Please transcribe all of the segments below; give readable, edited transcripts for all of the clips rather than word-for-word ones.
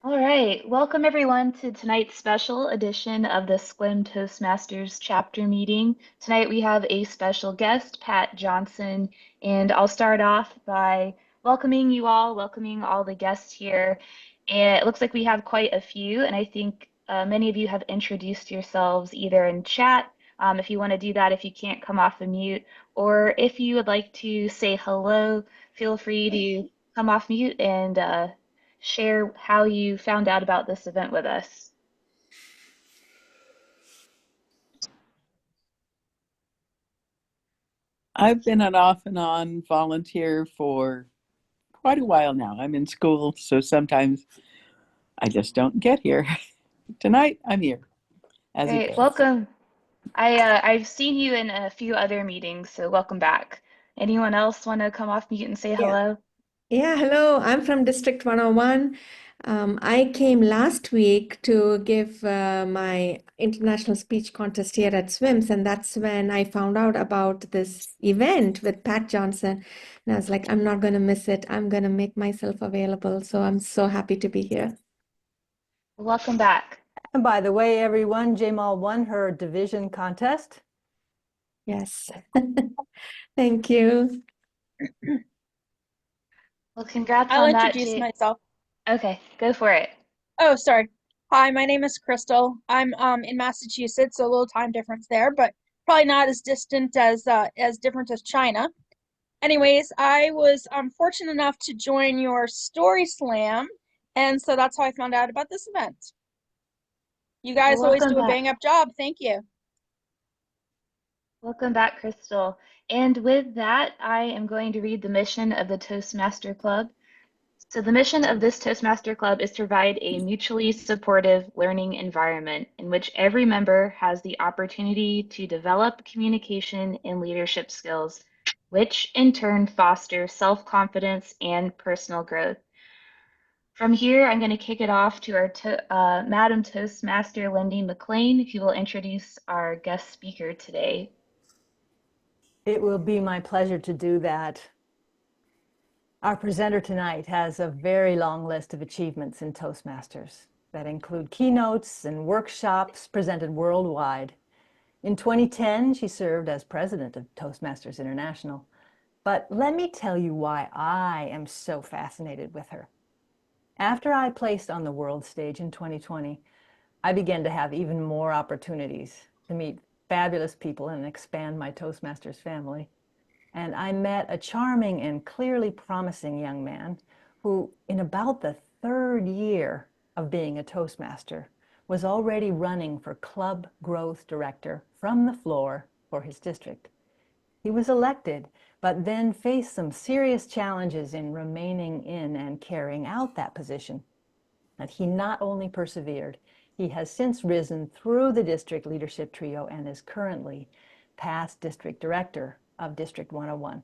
All right, welcome everyone to tonight's special edition of the SQUIM Toastmasters chapter meeting. Tonight we have a special guest, Pat Johnson, and I'll start off by welcoming all the guests here. And it looks like we have quite a few, and I think many of you have introduced yourselves either in chat, if you want to do that, if you can't come off the mute, or if you would like to say hello, feel free to come off mute and share how you found out about this event with us. I've been an off and on volunteer for quite a while now. I'm in school, so sometimes I just don't get here. Tonight, I'm here as a Great, guest. welcome. I've seen you in a few other meetings, so welcome back. Anyone else want to come off mute and say Yeah. hello? Yeah, hello. I'm from District 101. I came last week to give my international speech contest here at SWIMS, and that's when I found out about this event with Pat Johnson. And I was like, I'm not going to miss it. I'm going to make myself available. So I'm so happy to be here. Welcome back. And by the way, everyone, Jamal won her division contest. Yes. Thank you. Well, congrats I'll on that, introduce Jay. myself. Okay, go for it. Oh, sorry. Hi, my name is Crystal. I'm in Massachusetts, so a little time difference there, but probably not as distant as different as China. Anyways, I was fortunate enough to join your story slam, and so that's how I found out about this event. You Well, guys always welcome do a back. bang up job. Thank you. Welcome back, Crystal. And with that, I am going to read the mission of the Toastmaster Club. So the mission of this Toastmaster Club is to provide a mutually supportive learning environment in which every member has the opportunity to develop communication and leadership skills, which in turn foster self-confidence and personal growth. From here, I'm going to kick it off to our Madam Toastmaster, Lindy McLean, who will introduce our guest speaker today. It will be my pleasure to do that. Our presenter tonight has a very long list of achievements in Toastmasters that include keynotes and workshops presented worldwide. In 2010, she served as president of Toastmasters International. But let me tell you why I am so fascinated with her. After I placed on the world stage in 2020, I began to have even more opportunities to meet fabulous people and expand my Toastmasters family. And I met a charming and clearly promising young man who, in about the third year of being a Toastmaster, was already running for Club Growth Director from the floor for his district. He was elected, but then faced some serious challenges in remaining in and carrying out that position. And he not only persevered, he has since risen through the district leadership trio and is currently past district director of District 101.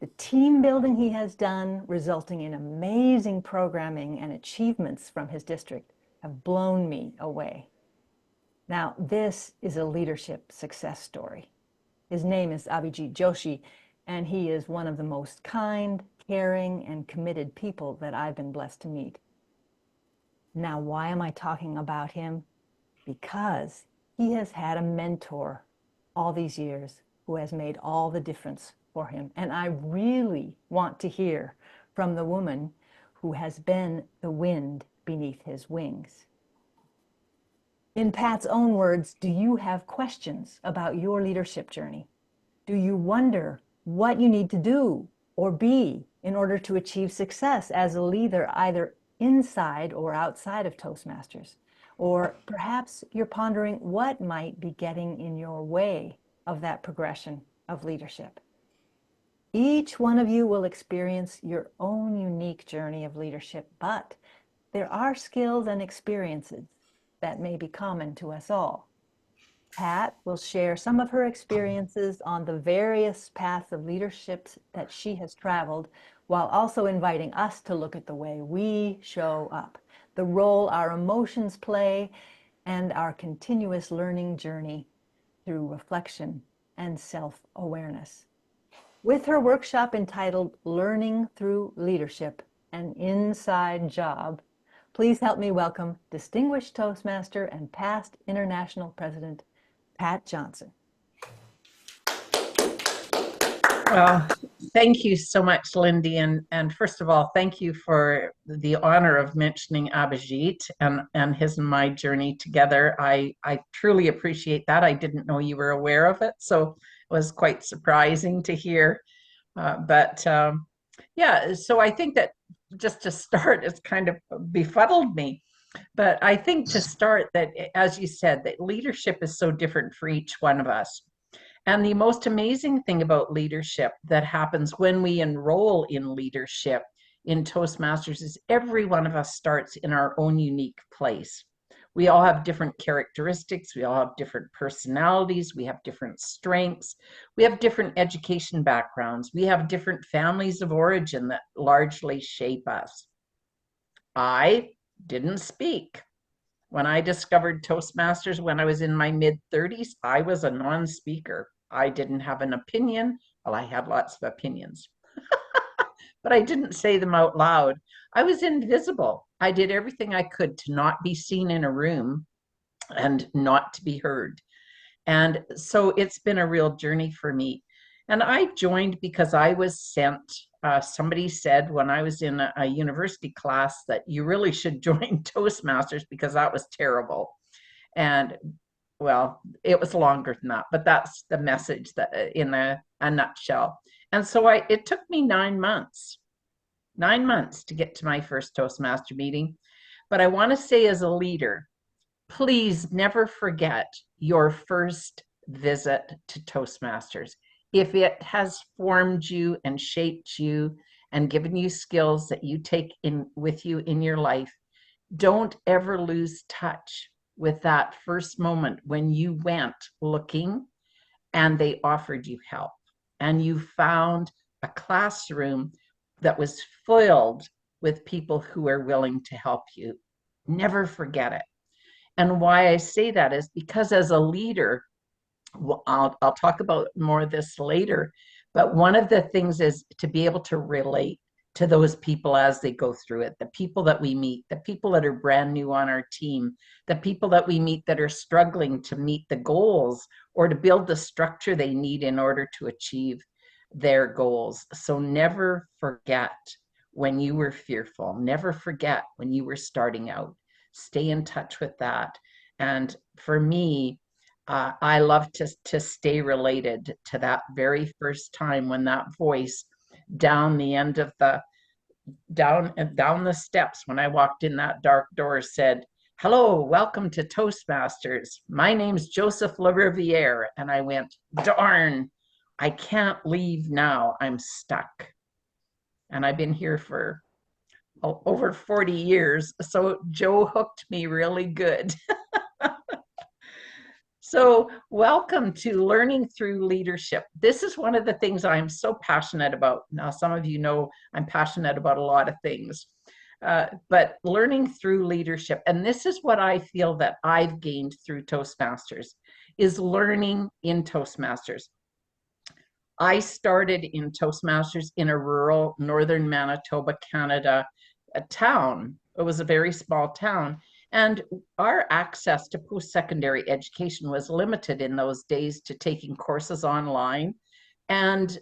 The team building he has done, resulting in amazing programming and achievements from his district, have blown me away. Now, this is a leadership success story. His name is Abhijit Joshi, and he is one of the most kind, caring, and committed people that I've been blessed to meet. Now, why am I talking about him? Because he has had a mentor all these years who has made all the difference for him. And I really want to hear from the woman who has been the wind beneath his wings. In Pat's own words, do you have questions about your leadership journey? Do you wonder what you need to do or be in order to achieve success as a leader, either inside or outside of Toastmasters? Or perhaps you're pondering what might be getting in your way of that progression of leadership. Each one of you will experience your own unique journey of leadership, but there are skills and experiences that may be common to us all. Pat will share some of her experiences on the various paths of leadership that she has traveled, while also inviting us to look at the way we show up, the role our emotions play, and our continuous learning journey through reflection and self-awareness. With her workshop entitled Learning Through Leadership, an Inside Job, please help me welcome distinguished Toastmaster and past international president, Pat Johnson. Well, thank you so much, Lindy. And first of all, thank you for the honor of mentioning Abhijit and his and my journey together. I truly appreciate that. I didn't know you were aware of it, so it was quite surprising to hear. Yeah, so I think that just to start, it's kind of befuddled me. But I think to start that, as you said, that leadership is so different for each one of us. And the most amazing thing about leadership that happens when we enroll in leadership in Toastmasters is every one of us starts in our own unique place. We all have different characteristics. We all have different personalities. We have different strengths. We have different education backgrounds. We have different families of origin that largely shape us. I didn't speak. When I discovered Toastmasters when I was in my mid-30s, I was a non-speaker. I didn't have an opinion. Well, I had lots of opinions, but I didn't say them out loud. I was invisible. I did everything I could to not be seen in a room and not to be heard. And so it's been a real journey for me. And I joined because I was sent. Somebody said when I was in a university class that you really should join Toastmasters because that was terrible. And well, it was longer than that, but that's the message that in a nutshell. And so it took me 9 months to get to my first Toastmaster meeting. But I want to say as a leader, please never forget your first visit to Toastmasters. If it has formed you and shaped you and given you skills that you take in with you in your life, don't ever lose touch with that first moment when you went looking and they offered you help and you found a classroom that was filled with people who are willing to help you. Never forget it. And why I say that is because as a leader, well, I'll talk about more of this later, but one of the things is to be able to relate to those people as they go through it, the people that we meet, the people that are brand new on our team, the people that we meet that are struggling to meet the goals or to build the structure they need in order to achieve their goals. So never forget when you were fearful, never forget when you were starting out. Stay in touch with that. And for me, I love to stay related to that very first time when that voice down the end of the down the steps when I walked in that dark door said, "Hello, welcome to Toastmasters. My name's Joseph LaRiviere." And I went, darn, I can't leave now. I'm stuck. And I've been here for over 40 years. So Joe hooked me really good. So welcome to Learning Through Leadership. This is one of the things I'm so passionate about. Now, some of you know I'm passionate about a lot of things, but learning through leadership. And this is what I feel that I've gained through Toastmasters, is learning in Toastmasters. I started in Toastmasters in a rural northern Manitoba, Canada, a town. It was a very small town. And our access to post-secondary education was limited in those days to taking courses online and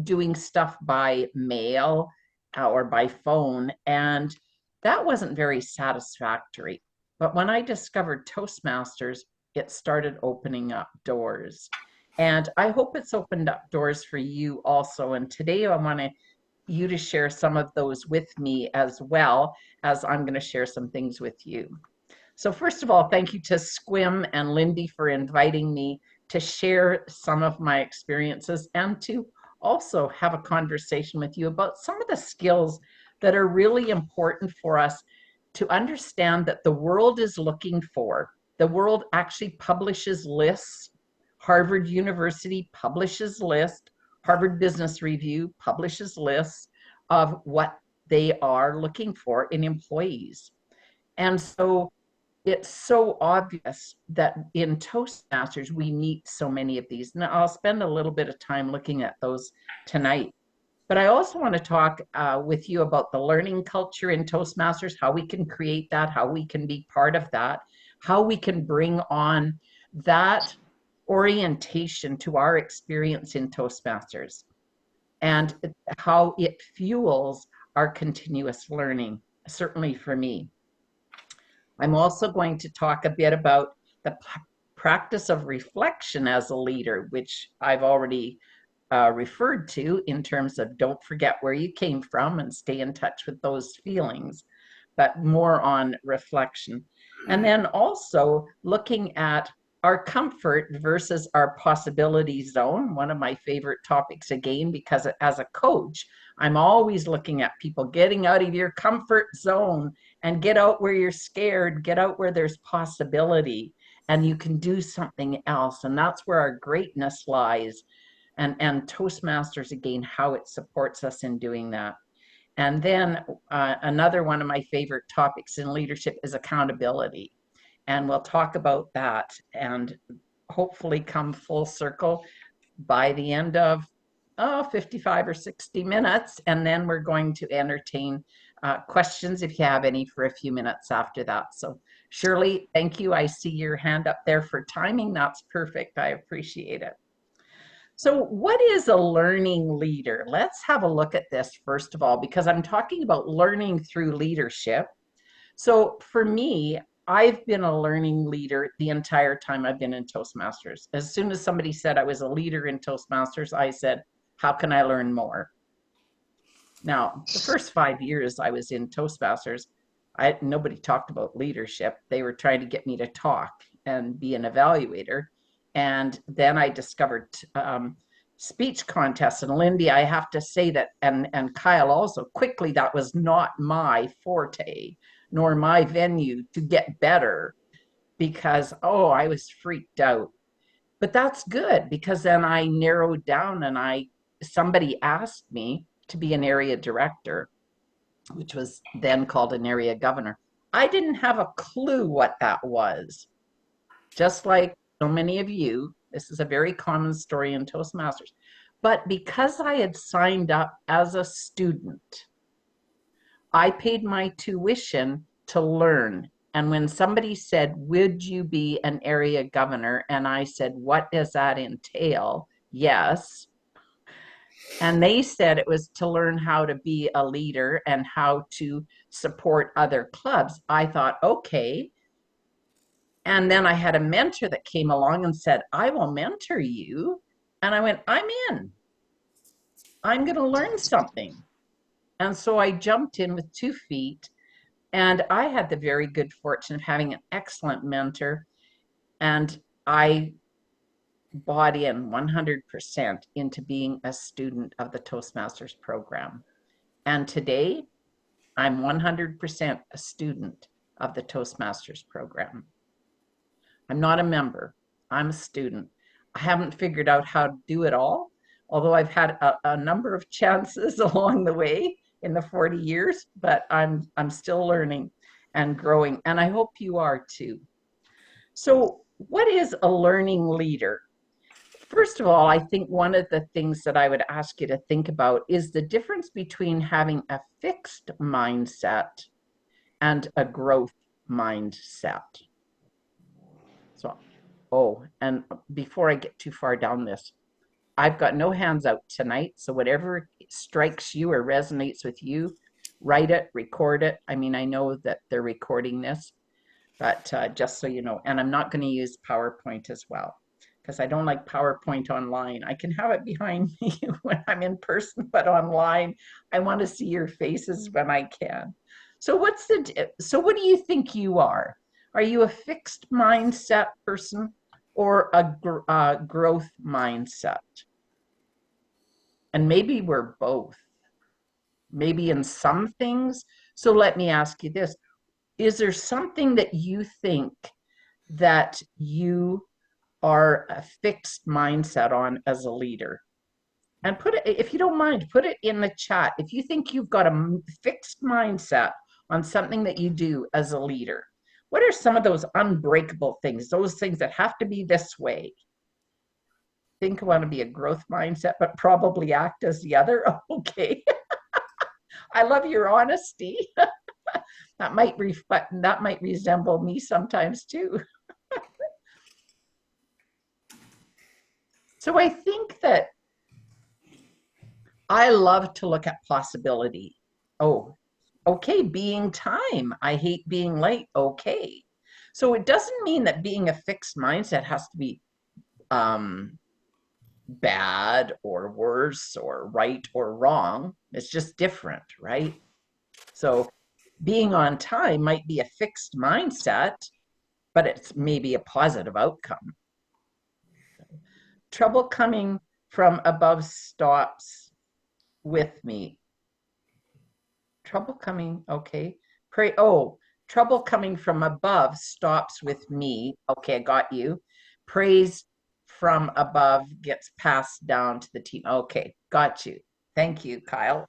doing stuff by mail or by phone. And that wasn't very satisfactory. But when I discovered Toastmasters, it started opening up doors. And I hope it's opened up doors for you also. And today I want you to share some of those with me as well, as I'm going to share some things with you. So first of all, thank you to Squim and Lindy for inviting me to share some of my experiences and to also have a conversation with you about some of the skills that are really important for us to understand that the world is looking for. The world actually publishes lists. Harvard University publishes lists. Harvard Business Review publishes lists of what they are looking for in employees. And so it's so obvious that in Toastmasters, we meet so many of these. Now, I'll spend a little bit of time looking at those tonight. But I also want to talk with you about the learning culture in Toastmasters, how we can create that, how we can be part of that, how we can bring on that orientation to our experience in Toastmasters, and how it fuels our continuous learning, certainly for me. I'm also going to talk a bit about the practice of reflection as a leader, which I've already referred to in terms of don't forget where you came from and stay in touch with those feelings, but more on reflection. And then also looking at our comfort versus our possibility zone, one of my favorite topics again, because as a coach, I'm always looking at people getting out of your comfort zone and get out where you're scared, get out where there's possibility and you can do something else. And that's where our greatness lies. And Toastmasters, again, how it supports us in doing that. And then another one of my favorite topics in leadership is accountability. And we'll talk about that and hopefully come full circle by the end of 55 or 60 minutes. And then we're going to entertain questions if you have any for a few minutes after that. So Shirley, thank you. I see your hand up there for timing. That's perfect. I appreciate it. So what is a learning leader? Let's have a look at this first of all, because I'm talking about learning through leadership. So for me, I've been a learning leader the entire time I've been in Toastmasters. As soon as somebody said I was a leader in Toastmasters, I said, how can I learn more? Now, the first 5 years I was in Toastmasters, nobody talked about leadership. They were trying to get me to talk and be an evaluator. And then I discovered speech contests. And Lindy, I have to say that, and Kyle also, quickly, that was not my forte, nor my venue to get better because, I was freaked out. But that's good because then I narrowed down and somebody asked me to be an area director, which was then called an area governor. I didn't have a clue what that was. Just like so many of you, this is a very common story in Toastmasters. But because I had signed up as a student, I paid my tuition to learn. And when somebody said, would you be an area governor? And I said, what does that entail? Yes. And they said it was to learn how to be a leader and how to support other clubs. I thought, okay. And then I had a mentor that came along and said, I will mentor you. And I went, I'm in. I'm going to learn something. And so I jumped in with 2 feet. And I had the very good fortune of having an excellent mentor. And I bought in 100% into being a student of the Toastmasters program. And today, I'm 100% a student of the Toastmasters program. I'm not a member. I'm a student. I haven't figured out how to do it all, although I've had a number of chances along the way in the 40 years, but I'm still learning and growing, and I hope you are too. So what is a learning leader? First of all, I think one of the things that I would ask you to think about is the difference between having a fixed mindset and a growth mindset. So, and before I get too far down this, I've got no hands out tonight. So whatever strikes you or resonates with you, write it, record it. I mean, I know that they're recording this, but just so you know, and I'm not going to use PowerPoint as well, because I don't like PowerPoint online. I can have it behind me when I'm in person, but online, I want to see your faces when I can. So what do you think you are? Are you a fixed mindset person or a growth mindset? And maybe we're both, maybe in some things. So let me ask you this. Is there something that you think that you are a fixed mindset on as a leader? And put it, if you don't mind, put it in the chat. If you think you've got a fixed mindset on something that you do as a leader, what are some of those unbreakable things, those things that have to be this way? think I want to be a growth mindset, but probably act as the other. Okay. I love your honesty. That might resemble me sometimes too. So I think that I love to look at possibility. Oh, okay, being time. I hate being late. Okay. So it doesn't mean that being a fixed mindset has to be bad or worse or right or wrong. It's just different, right? So being on time might be a fixed mindset, but it's maybe a positive outcome. Trouble coming from above stops with me. Trouble coming, okay. Trouble coming from above stops with me. Okay, I got you. Praise from above gets passed down to the team. Okay, got you. Thank you, Kyle.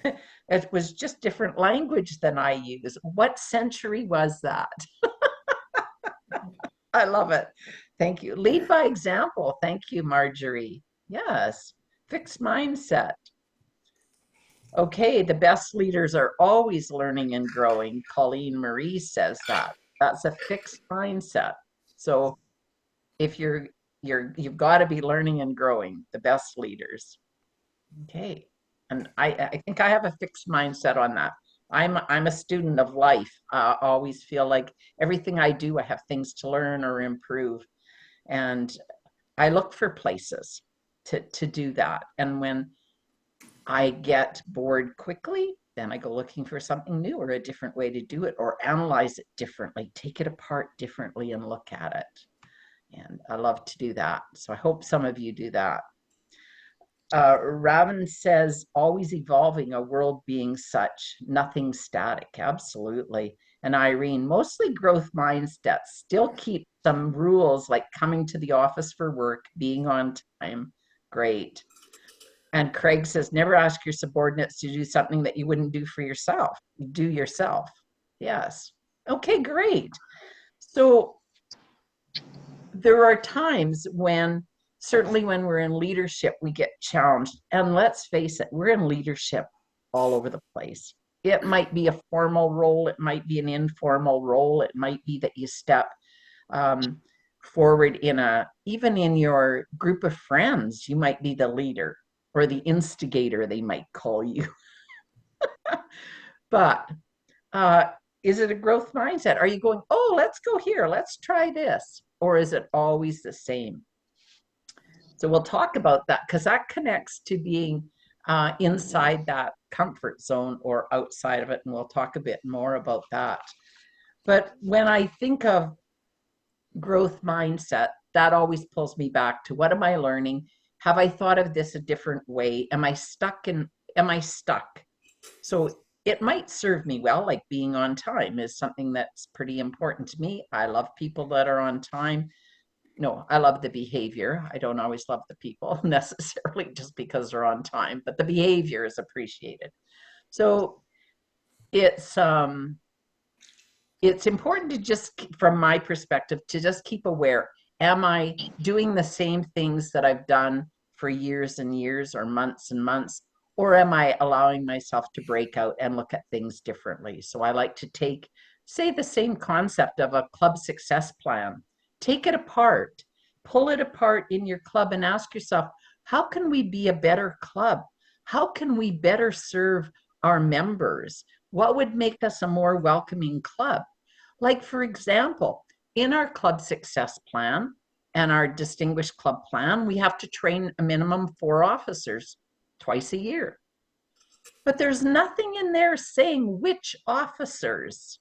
It was just different language than I use. What century was that? I love it. Thank you. Lead by example. Thank you, Marjorie. Yes, fixed mindset. Okay, the best leaders are always learning and growing. Colleen Marie says that. That's a fixed mindset. So if you've got to be learning and growing, the best leaders. Okay. And I think I have a fixed mindset on that. I'm a student of life. I always feel like everything I do, I have things to learn or improve. And I look for places to do that. And when I get bored quickly, then I go looking for something new or a different way to do it or analyze it differently, take it apart differently and look at it. And I love to do that. So I hope some of you do that. Raven says, always evolving, a world being such, nothing static. Absolutely. And Irene, mostly growth mindsets still keep some rules like coming to the office for work, being on time. Great. And Craig says, never ask your subordinates to do something that you wouldn't do for yourself. Do yourself. Yes. Okay, great. So there are times when, certainly when we're in leadership, we get challenged. And let's face it, we're in leadership all over the place. It might be a formal role. It might be an informal role. It might be that you step forward even in your group of friends, you might be the leader or the instigator, they might call you. But is it a growth mindset? Are you going, oh, let's go here, let's try this? Or is it always the same? So we'll talk about that because that connects to being inside that comfort zone or outside of it. And we'll talk a bit more about that. But when I think of growth mindset, that always pulls me back to what am I learning? Have I thought of this a different way? Am I stuck? So it might serve me well, like being on time is something that's pretty important to me. I love people that are on time. No, I love the behavior. I don't always love the people necessarily just because they're on time, but the behavior is appreciated. So it's important to just, from my perspective, to just keep aware. Am I doing the same things that I've done for years and years or months and months? Or am I allowing myself to break out and look at things differently? So I like to say the same concept of a club success plan. Take it apart, pull it apart in your club and ask yourself, how can we be a better club? How can we better serve our members? What would make us a more welcoming club? Like, for example, in our club success plan and our distinguished club plan, we have to train a minimum 4 officers twice a year. But there's nothing in there saying which officers.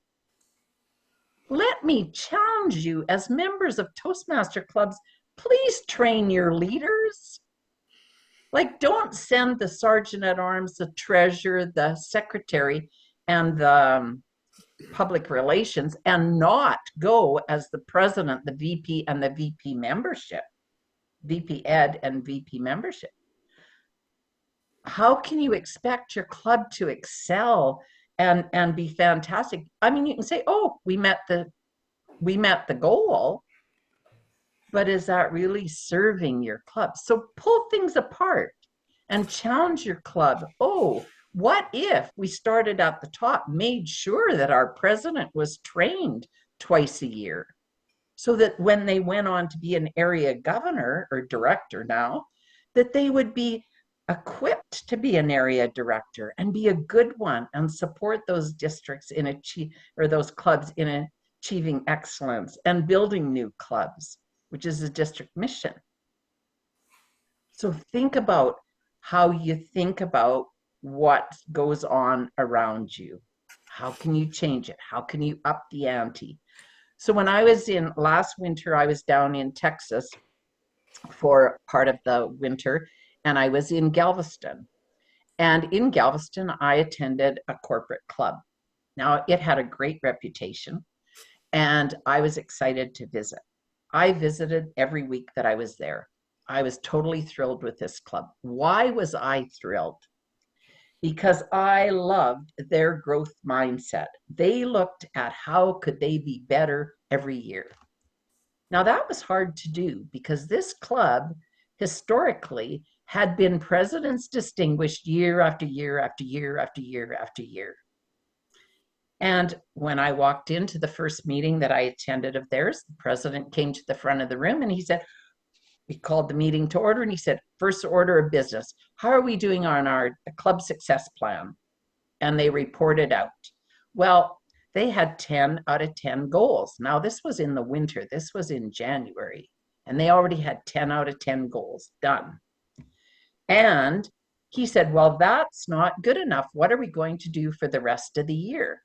Let me challenge you as members of Toastmaster clubs, please train your leaders. Like, don't send the sergeant at arms, the treasurer, the secretary, and the public relations and not go as the president, the VP, and the VP membership, VP Ed and VP membership. How can you expect your club to excel and be fantastic? I mean, you can say, oh, we met the goal, but is that really serving your club? So pull things apart and challenge your club. Oh, what if we started at the top, made sure that our president was trained twice a year, so that when they went on to be an area governor or director now, that they would be equipped to be an area director and be a good one and support those districts in those clubs in achieving excellence and building new clubs, which is a district mission. So think about how you think about what goes on around you. How can you change it? How can you up the ante? So when I was last winter, I was down in Texas for part of the winter, and I was in Galveston. And in Galveston, I attended a corporate club. Now, it had a great reputation, and I was excited to visit. I visited every week that I was there. I was totally thrilled with this club. Why was I thrilled? Because I loved their growth mindset. They looked at how could they be better every year. Now, that was hard to do because this club historically had been president's distinguished year after year after year after year after year. And when I walked into the first meeting that I attended of theirs, the president came to the front of the room and he said, we called the meeting to order, and he said, first order of business, how are we doing on our club success plan? And they reported out. Well, they had 10 out of 10 goals. Now, this was in the winter. This was in January. And they already had 10 out of 10 goals done. And he said, well, that's not good enough. What are we going to do for the rest of the year?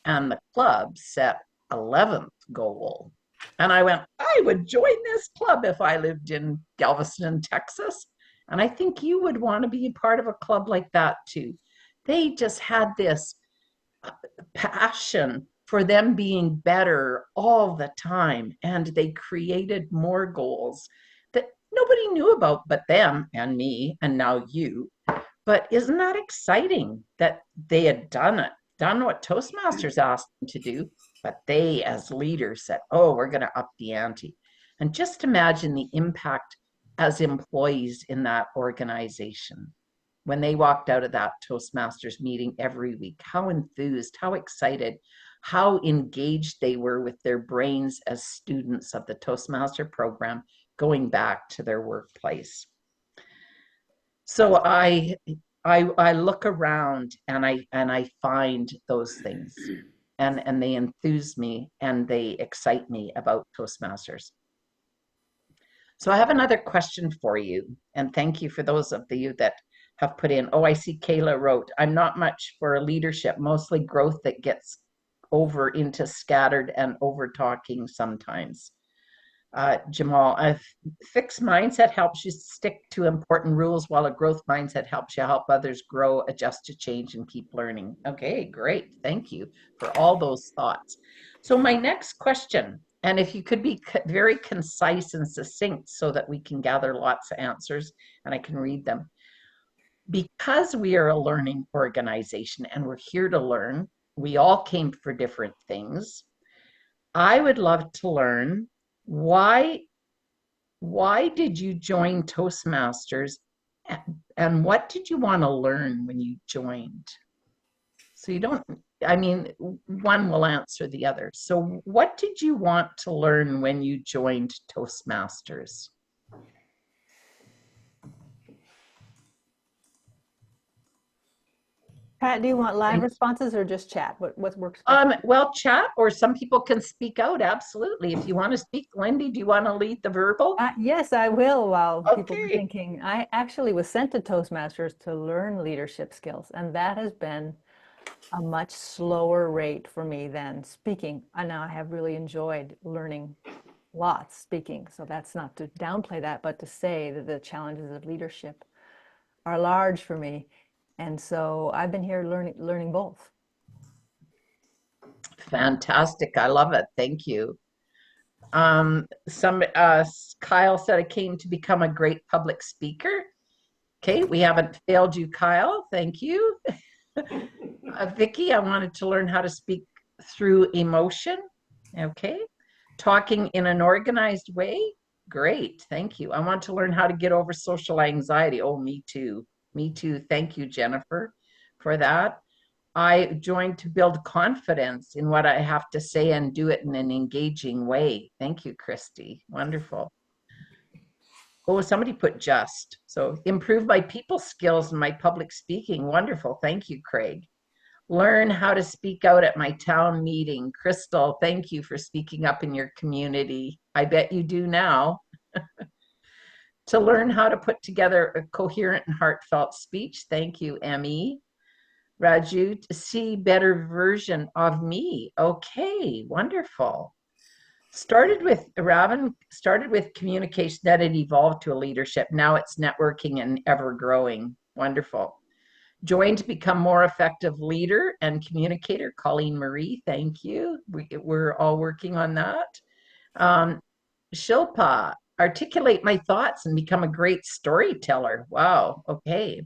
And the club set 11th goal. And I went, I would join this club if I lived in Galveston, Texas. And I think you would want to be a part of a club like that too. They just had this passion for them being better all the time. And they created more goals that nobody knew about but them and me and now you. But isn't that exciting that they had done what Toastmasters asked them to do, but they as leaders said, oh, we're going to up the ante. And just imagine the impact as employees in that organization. When they walked out of that Toastmasters meeting every week, how enthused, how excited, how engaged they were with their brains as students of the Toastmaster program going back to their workplace. So I look around and I find those things and they enthuse me and they excite me about Toastmasters. So I have another question for you, and thank you for those of you that have put in. Oh, I see Kayla wrote, I'm not much for leadership, mostly growth that gets over into scattered and over talking sometimes. Jamal, a fixed mindset helps you stick to important rules, while a growth mindset helps you help others grow, adjust to change, and keep learning. Okay, great. Thank you for all those thoughts. So my next question, and if you could be very concise and succinct so that we can gather lots of answers and I can read them. Because we are a learning organization and we're here to learn, we all came for different things. I would love to learn, why did you join Toastmasters, and what did you want to learn when you joined? So you don't, I mean, one will answer the other. So what did you want to learn when you joined Toastmasters? Pat, do you want live responses or just chat? What works best? Well, chat, or some people can speak out. Absolutely. If you want to speak, Lindy, do you want to lead the verbal? Yes, I will while people are thinking. I actually was sent to Toastmasters to learn leadership skills, and that has been a much slower rate for me than speaking. And now I have really enjoyed learning lots speaking. So that's not to downplay that, but to say that the challenges of leadership are large for me. And so I've been here learning both. Fantastic. I love it. Thank you. Kyle said I came to become a great public speaker. Okay, we haven't failed you, Kyle. Thank you. Vicky, I wanted to learn how to speak through emotion. Okay. Talking in an organized way. Great. Thank you. I want to learn how to get over social anxiety. Oh, me too. Me too. Thank you, Jennifer, for that. I joined to build confidence in what I have to say and do it in an engaging way. Thank you, Christy. Wonderful. Oh, somebody put just. So improve my people skills and my public speaking. Wonderful. Thank you, Craig. Learn how to speak out at my town meeting. Crystal, thank you for speaking up in your community. I bet you do now. To learn how to put together a coherent and heartfelt speech. Thank you, Emmy. Raju, to see better version of me. Okay, wonderful. Robin started with communication, that it evolved to a leadership. Now it's networking and ever growing. Wonderful. Joined to become more effective leader and communicator. Colleen Marie, thank you. We're all working on that. Shilpa, articulate my thoughts and become a great storyteller. Wow, okay.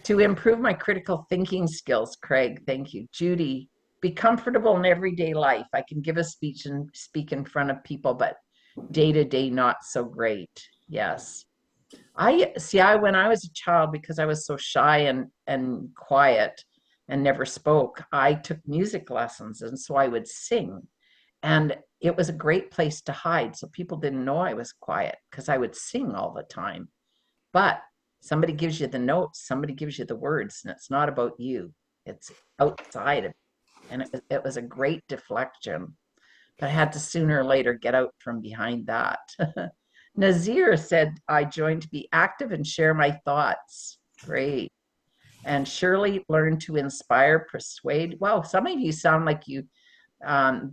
To improve my critical thinking skills, Craig, thank you. Judy, be comfortable in everyday life. I can give a speech and speak in front of people, but day to day, not so great. Yes. When I was a child, because I was so shy and quiet and never spoke, I took music lessons. And so I would sing. And it was a great place to hide. So people didn't know I was quiet because I would sing all the time. But somebody gives you the notes, somebody gives you the words, and it's not about you. It's outside of it. And it was a great deflection. But I had to sooner or later get out from behind that. Nazir said, I joined to be active and share my thoughts. Great. And Shirley learned to inspire, persuade. Wow, some of you sound like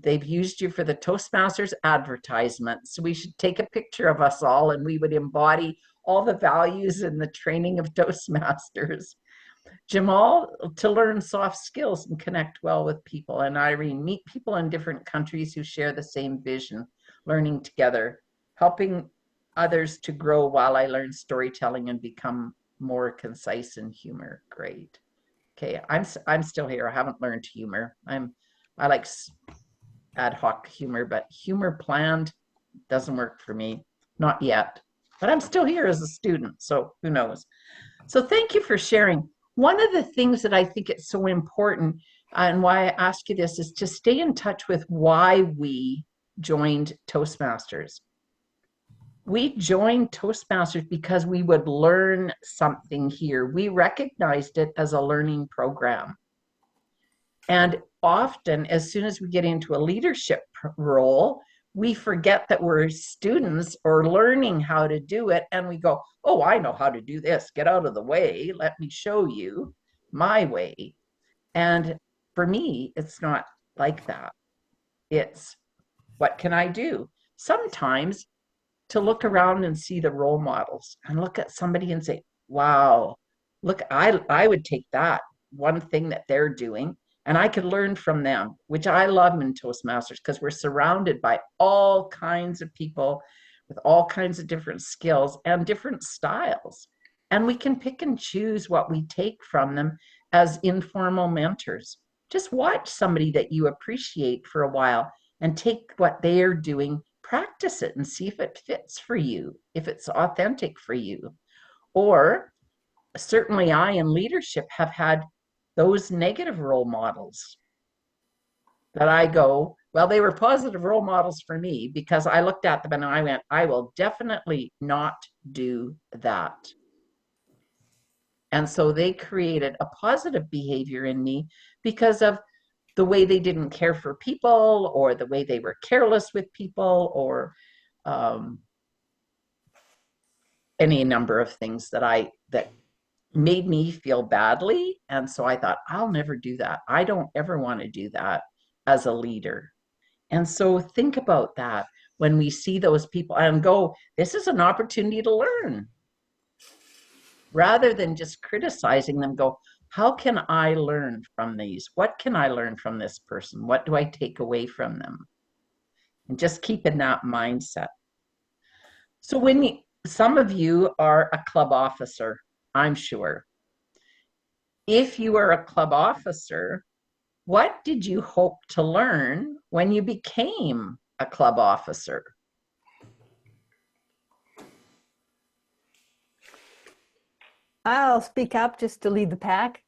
they've used you for the Toastmasters advertisement. So we should take a picture of us all and we would embody all the values in the training of Toastmasters. Jamal, to learn soft skills and connect well with people. And Irene, meet people in different countries who share the same vision, learning together, helping others to grow while I learn storytelling and become more concise in humor. Great. Okay, I'm still here. I haven't learned humor. I like ad hoc humor, but humor planned doesn't work for me. Not yet. But I'm still here as a student, so who knows? So thank you for sharing. One of the things that I think it's so important and why I ask you this is to stay in touch with why we joined Toastmasters. We joined Toastmasters because we would learn something here. We recognized it as a learning program. And often, as soon as we get into a leadership role, we forget that we're students or learning how to do it. And we go, oh, I know how to do this. Get out of the way. Let me show you my way. And for me, it's not like that. It's what can I do? Sometimes to look around and see the role models and look at somebody and say, wow, look, I would take that one thing that they're doing and I could learn from them, which I love in Toastmasters because we're surrounded by all kinds of people with all kinds of different skills and different styles. And we can pick and choose what we take from them as informal mentors. Just watch somebody that you appreciate for a while and take what they're doing, practice it and see if it fits for you, if it's authentic for you. Or certainly I in leadership have had those negative role models that I go, well, they were positive role models for me because I looked at them and I went, I will definitely not do that. And so they created a positive behavior in me because of the way they didn't care for people or the way they were careless with people or any number of things that made me feel badly. And so I thought, I'll never do that. I don't ever want to do that as a leader. And so think about that when we see those people and go, this is an opportunity to learn. Rather than just criticizing them, go, how can I learn from these? What can I learn from this person? What do I take away from them? And just keep in that mindset. So some of you are a club officer, I'm sure. If you are a club officer, what did you hope to learn when you became a club officer? I'll speak up just to lead the pack.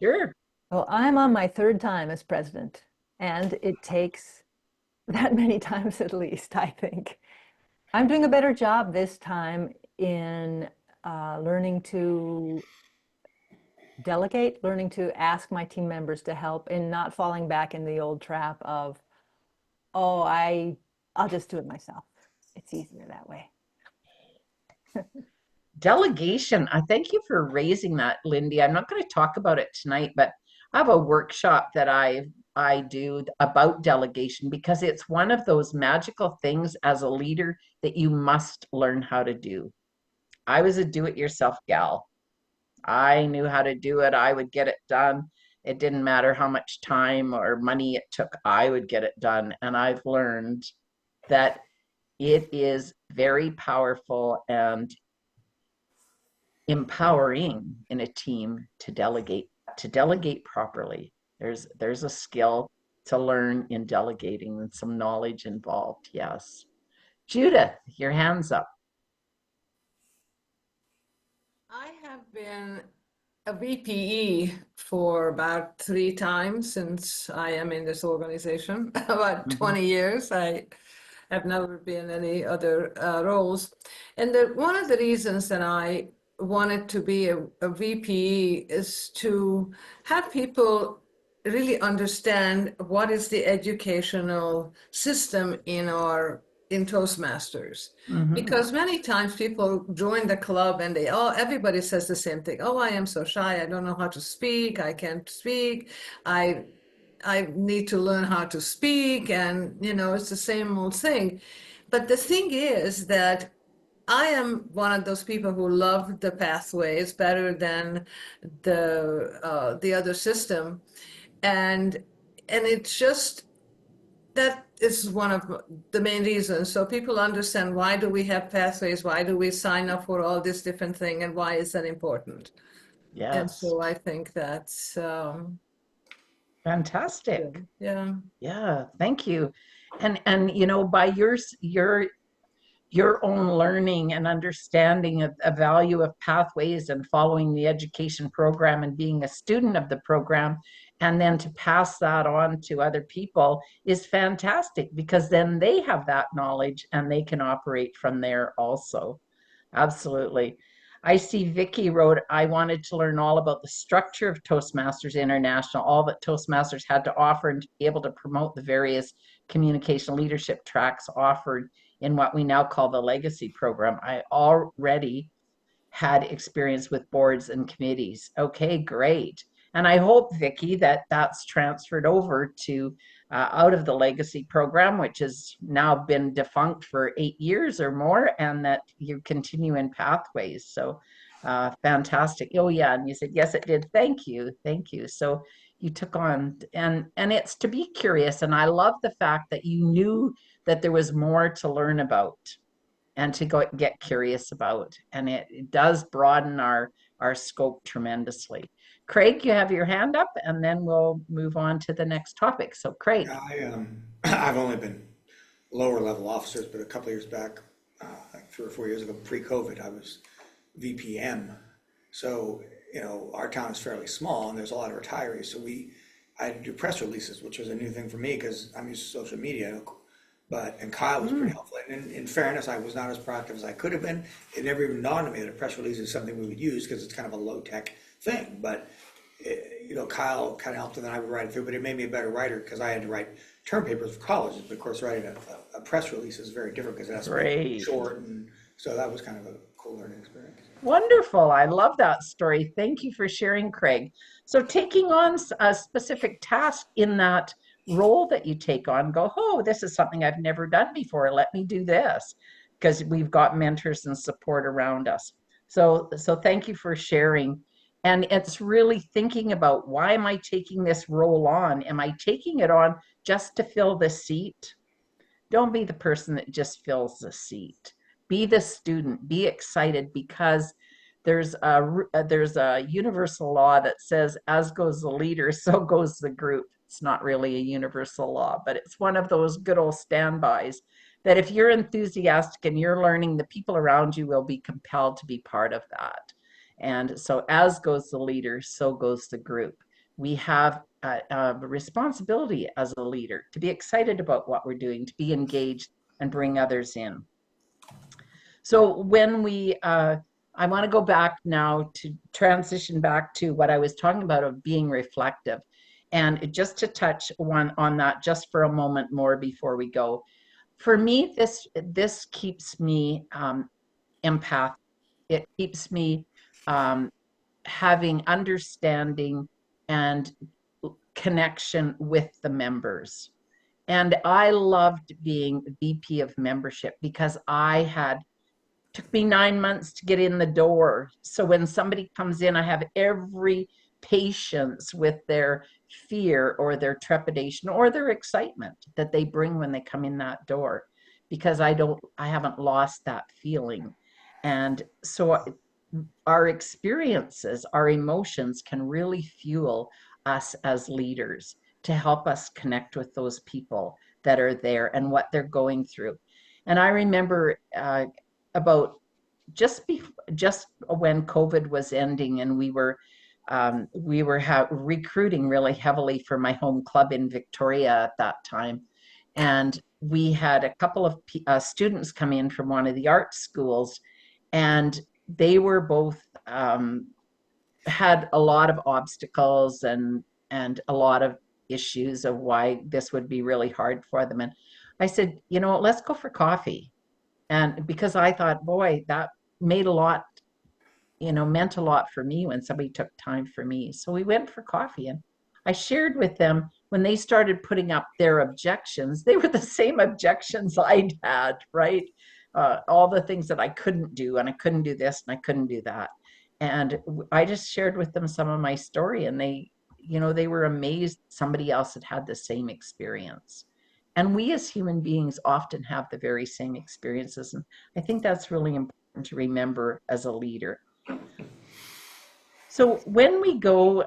Sure. Well, I'm on my third time as president, and it takes that many times at least, I think. I'm doing a better job this time in learning to delegate, learning to ask my team members to help, and not falling back in the old trap of, oh, I'll just do it myself. It's easier that way. Delegation. I thank you for raising that, Lindy. I'm not going to talk about it tonight, but I have a workshop that I do about delegation because it's one of those magical things as a leader that you must learn how to do. I was a do-it-yourself gal. I knew how to do it. I would get it done. It didn't matter how much time or money it took. I would get it done. And I've learned that it is very powerful and empowering in a team to delegate properly. There's a skill to learn in delegating and some knowledge involved. Yes. Judith, your hand's up. I have been a VPE for about 3 times since I am in this organization, about 20 years. I have never been in any other roles. And one of the reasons that I wanted to be a VPE is to have people really understand what is the educational system in Toastmasters. Because many times people join the club and everybody says the same thing. Oh, I am so shy. I don't know how to speak. I can't speak. I need to learn how to speak. And, it's the same old thing. But the thing is that I am one of those people who love the pathways better than the other system. And it's just, that is one of the main reasons. So people understand, why do we have pathways? Why do we sign up for all this different thing? And why is that important? And Yes. so I think that's Fantastic. good. Yeah. Yeah, thank you. And by your own learning and understanding of a value of pathways and following the education program and being a student of the program, and then to pass that on to other people is fantastic, because then they have that knowledge and they can operate from there also. Absolutely. I see Vicky wrote, I wanted to learn all about the structure of Toastmasters International, all that Toastmasters had to offer, and to be able to promote the various communication leadership tracks offered in what we now call the legacy program. I already had experience with boards and committees. Okay, great. And I hope, Vicki, that that's transferred over to out of the legacy program, which has now been defunct for 8 years or more, and that you continue in pathways. So fantastic. Oh yeah, and you said yes, it did. Thank you, thank you. So you took on, and it's to be curious, and I love the fact that you knew that there was more to learn about and to go get curious about, and it does broaden our scope tremendously. Craig, you have your hand up, and then we'll move on to the next topic. So Craig. Yeah, I've only been lower level officers, but a couple of years back, like 3 or 4 years ago, pre-COVID, I was VPM. So, our town is fairly small and there's a lot of retirees. So I had to do press releases, which was a new thing for me because I'm used to social media. And Kyle was pretty helpful. And in fairness, I was not as proactive as I could have been. It never even dawned on me that a press release is something we would use because it's kind of a low tech thing. But Kyle kind of helped, and then I would write it through. But it made me a better writer because I had to write term papers for colleges. But of course, writing a press release is very different because it has to be short, and so that was kind of a cool learning experience. Wonderful. I love that story. Thank you for sharing, Craig. So taking on a specific task in that role that you take on, go, oh, this is something I've never done before. Let me do this, because we've got mentors and support around us. So thank you for sharing. And it's really thinking about, why am I taking this role on? Am I taking it on just to fill the seat? Don't be the person that just fills the seat. Be the student. Be excited, because there's a universal law that says, as goes the leader, so goes the group. It's not really a universal law, but it's one of those good old standbys that if you're enthusiastic and you're learning, the people around you will be compelled to be part of that. And so as goes the leader, so goes the group. We have a responsibility as a leader to be excited about what we're doing, to be engaged and bring others in. So when I want to go back now to transition back to what I was talking about of being reflective. And just to touch on that just for a moment more before we go. For me, this keeps me empath. It keeps me having understanding and connection with the members. And I loved being VP of membership because took me 9 months to get in the door. So when somebody comes in, I have every patience with their fear or their trepidation or their excitement that they bring when they come in that door, because I haven't lost that feeling. And so our experiences, our emotions can really fuel us as leaders to help us connect with those people that are there and what they're going through. And I remember about just when COVID was ending, and we were recruiting really heavily for my home club in Victoria at that time. And we had a couple of students come in from one of the art schools, and they were both had a lot of obstacles and a lot of issues of why this would be really hard for them. And I said, let's go for coffee. And because I thought, boy, that made a lot, meant a lot for me when somebody took time for me. So we went for coffee, and I shared with them when they started putting up their objections, they were the same objections I'd had, right? All the things that I couldn't do, and I couldn't do this, and I couldn't do that. And I just shared with them some of my story, and they were amazed somebody else had had the same experience. And we as human beings often have the very same experiences. And I think that's really important to remember as a leader. So when we go,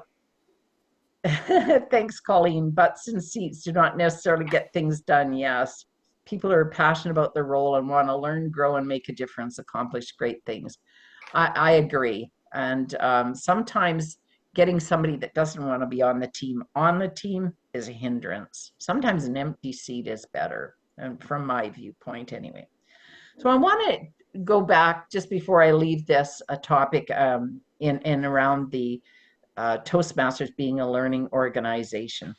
thanks, Colleen, butts and seats do not necessarily get things done. Yes, people are passionate about their role and want to learn, grow, and make a difference, accomplish great things. I agree. And sometimes getting somebody that doesn't want to be on the team is a hindrance. Sometimes an empty seat is better, and from my viewpoint anyway. So I want to go back just before I leave this topic in around the Toastmasters being a learning organization.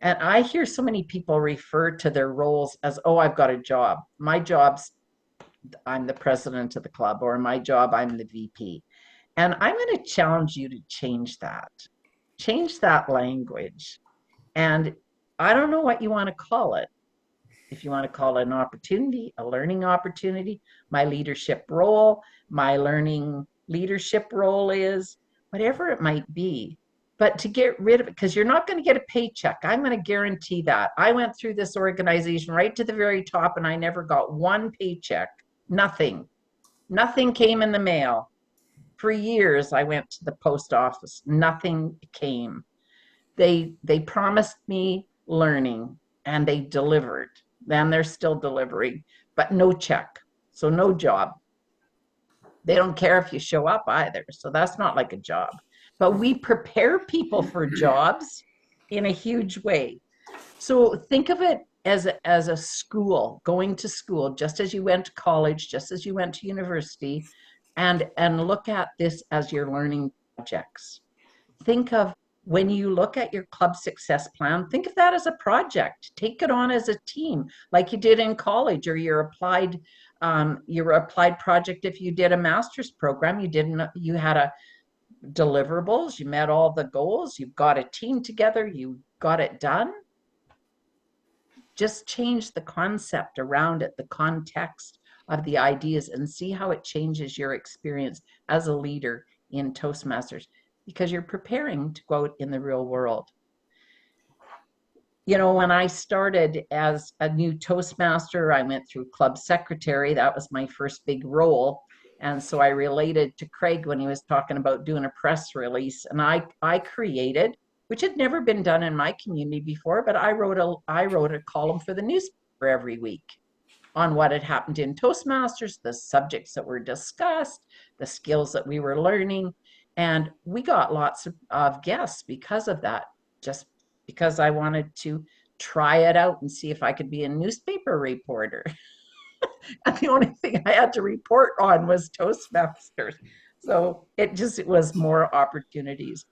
And I hear so many people refer to their roles as, oh, I've got a job. My job's I'm the president of the club, or my job, I'm the VP. And I'm going to challenge you to change that language. And I don't know what you want to call it. If you want to call it an opportunity, a learning opportunity, my leadership role, my learning leadership role is, whatever it might be. But to get rid of it, because you're not going to get a paycheck. I'm going to guarantee that. I went through this organization right to the very top, and I never got one paycheck. Nothing came in the mail. For years, I went to the post office. Nothing came. They promised me learning, and they delivered. And they're still delivering, but no check. So no job. They don't care if you show up either. So that's not like a job. But we prepare people for jobs in a huge way. So think of it as a school, going to school, just as you went to college, just as you went to university, and look at this as your learning projects. Think of when you look at your club success plan, think of that as a project. Take it on as a team, like you did in college, or your applied project. If you did a master's program, you had a deliverables, you met all the goals, you got a team together, you got it done. Just change the concept around it, the context of the ideas, and see how it changes your experience as a leader in Toastmasters, because you're preparing to go out in the real world. When I started as a new Toastmaster, I went through club secretary. That was my first big role. And so I related to Craig when he was talking about doing a press release. And I created, which had never been done in my community before, but I wrote a column for the newspaper every week on what had happened in Toastmasters, the subjects that were discussed, the skills that we were learning. And we got lots of guests because of that, just because I wanted to try it out and see if I could be a newspaper reporter. And the only thing I had to report on was Toastmasters. So it was more opportunities.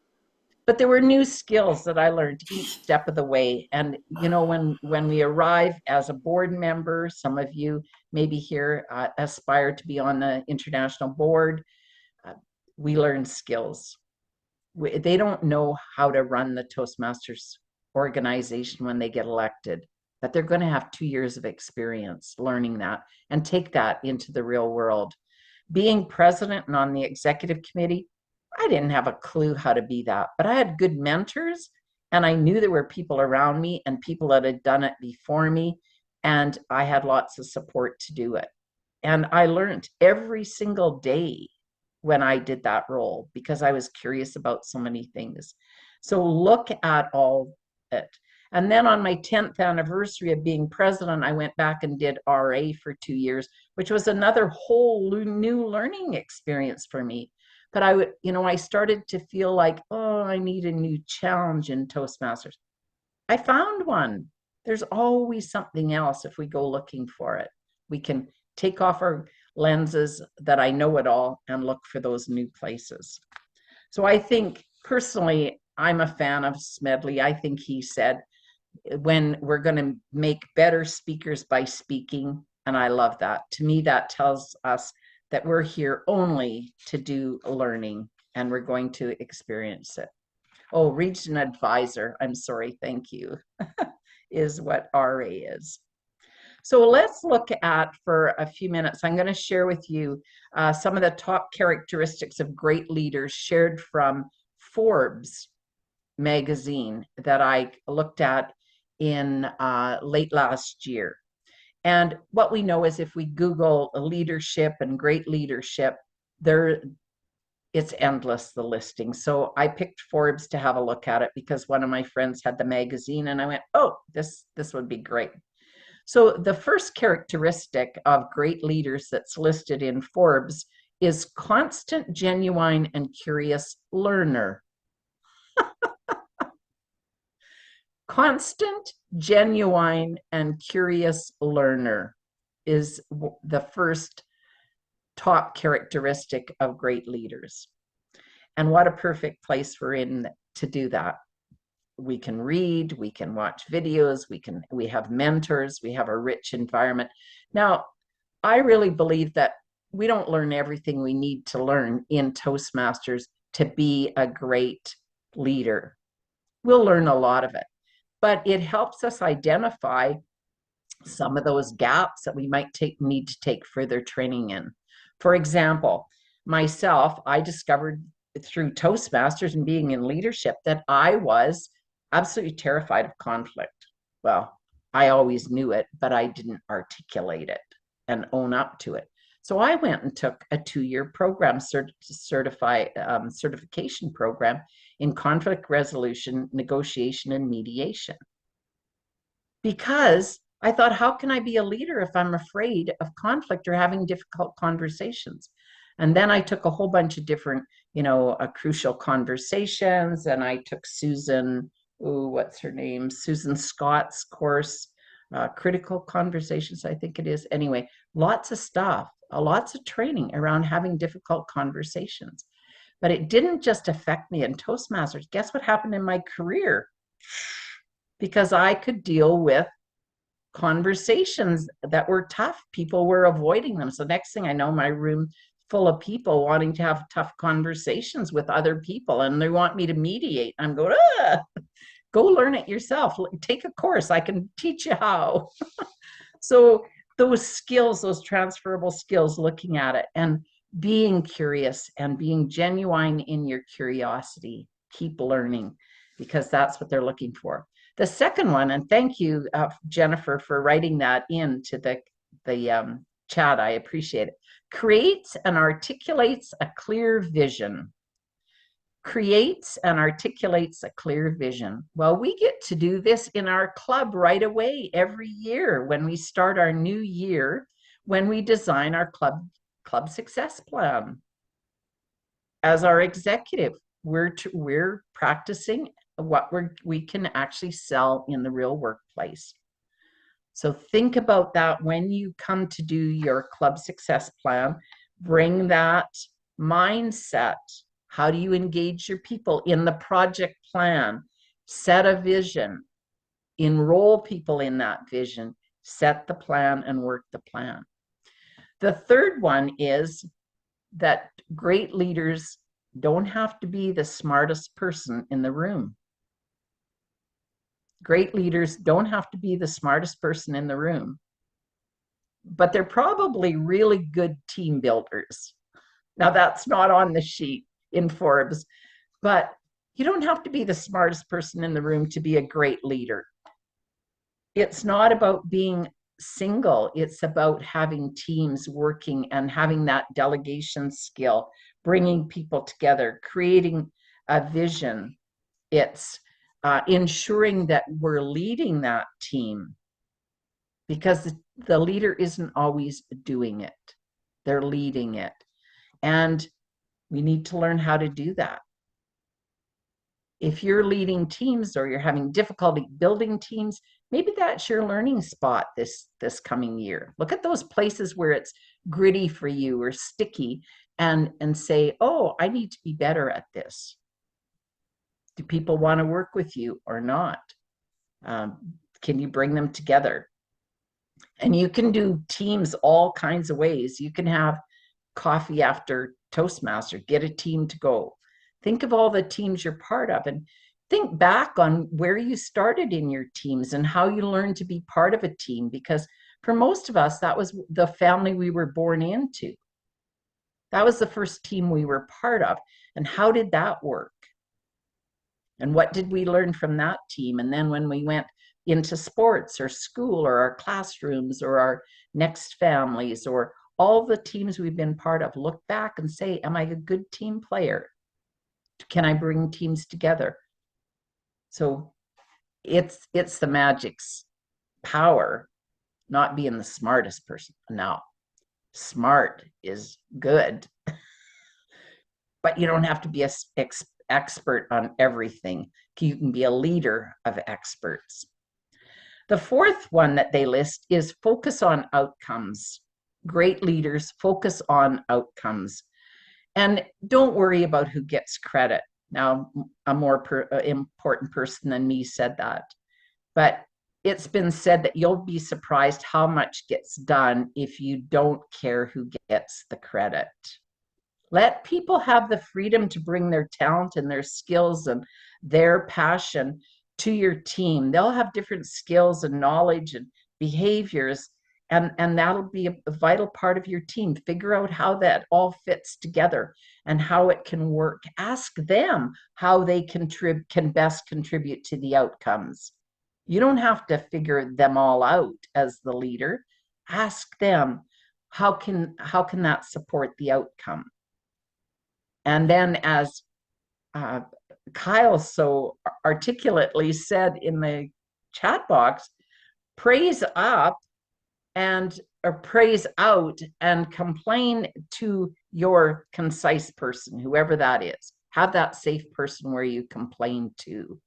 But there were new skills that I learned each step of the way. And when we arrive as a board member, some of you maybe here aspire to be on the international board. We learn skills. They don't know how to run the Toastmasters organization when they get elected, but they're going to have 2 years of experience learning that and take that into the real world. Being president and on the executive committee, I didn't have a clue how to be that, but I had good mentors, and I knew there were people around me and people that had done it before me, and I had lots of support to do it. And I learned every single day when I did that role because I was curious about so many things. So look at all it. And then on my 10th anniversary of being president, I went back and did RA for 2 years, which was another whole new learning experience for me. But I started to feel like, oh, I need a new challenge in Toastmasters. I found one. There's always something else if we go looking for it. We can take off our lenses that I know it all and look for those new places. So I think personally, I'm a fan of Smedley. I think he said, when we're going to make better speakers by speaking, and I love that. To me, that tells us that we're here only to do learning and we're going to experience it. Oh, region advisor, I'm sorry, thank you, is what RA is. So let's look at, for a few minutes, I'm going to share with you some of the top characteristics of great leaders shared from Forbes magazine that I looked at in late last year. And what we know is if we Google leadership and great leadership, it's endless, the listing. So I picked Forbes to have a look at it because one of my friends had the magazine and I went, oh, this would be great. So the first characteristic of great leaders that's listed in Forbes is constant, genuine, and curious learner. Constant, genuine, and curious learner is the first top characteristic of great leaders. And what a perfect place we're in to do that. We can read, we can watch videos, we have mentors, we have a rich environment. Now, I really believe that we don't learn everything we need to learn in Toastmasters to be a great leader. We'll learn a lot of it, but it helps us identify some of those gaps that we might need to take further training in. For example, myself, I discovered through Toastmasters and being in leadership that I was absolutely terrified of conflict. Well, I always knew it, but I didn't articulate it and own up to it. So I went and took a 2-year program, certification program in conflict resolution, negotiation, and mediation. Because I thought, how can I be a leader if I'm afraid of conflict or having difficult conversations? And then I took a whole bunch of different, crucial conversations, and I took Susan Scott's course, critical conversations, I think it is. Anyway, lots of stuff, lots of training around having difficult conversations. But it didn't just affect me in Toastmasters. Guess what happened in my career? Because I could deal with conversations that were tough. People were avoiding them. So next thing I know, my room full of people wanting to have tough conversations with other people, and they want me to mediate. I'm going, go learn it yourself. Take a course. I can teach you how. So those skills, those transferable skills, looking at it and being curious and being genuine in your curiosity, keep learning, because that's what they're looking for. The second one, and thank you, Jennifer, for writing that into the chat. I appreciate it. Creates and articulates a clear vision. Creates and articulates a clear vision. Well, we get to do this in our club right away every year when we start our new year, when we design our club success plan. as our executive, we're practicing what we can actually sell in the real workplace. So think about that when you come to do your club success plan. Bring that mindset. How do you engage your people in the project plan? Set a vision, enroll people in that vision, set the plan and work the plan. The third one is that great leaders don't have to be the smartest person in the room. Great leaders don't have to be the smartest person in the room, but they're probably really good team builders. Now, that's not on the sheet in Forbes, but you don't have to be the smartest person in the room to be a great leader. It's not about being single, it's about having teams working and having that delegation skill, bringing people together, creating a vision. It's ensuring that we're leading that team, because the leader isn't always doing it. They're leading it. And we need to learn how to do that. If you're leading teams or you're having difficulty building teams, maybe that's your learning spot this coming year. Look at those places where it's gritty for you or sticky and say, oh, I need to be better at this. Do people want to work with you or not? Can you bring them together? And you can do teams all kinds of ways. You can have coffee after Toastmaster, get a team to go. Think of all the teams you're part of and think back on where you started in your teams and how you learned to be part of a team, because for most of us, that was the family we were born into. That was the first team we were part of. And how did that work? And what did we learn from that team? And then when we went into sports or school or our classrooms or our next families or all the teams we've been part of, look back and say, am I a good team player? Can I bring teams together? So it's the magic's power, not being the smartest person. Now, smart is good, but you don't have to be an expert on everything. You can be a leader of experts. The fourth one that they list is focus on outcomes. Great leaders focus on outcomes. And don't worry about who gets credit. Now, a more important person than me said that. But it's been said that you'll be surprised how much gets done if you don't care who gets the credit. Let people have the freedom to bring their talent and their skills and their passion to your team. They'll have different skills and knowledge and behaviors, and that'll be a vital part of your team. Figure out how that all fits together and how it can work. Ask them how they can best contribute to the outcomes. You don't have to figure them all out as the leader. Ask them, how can that support the outcome? And then, as Kyle so articulately said in the chat box, praise up or praise out and complain to your concise person, whoever that is. Have that safe person where you complain to.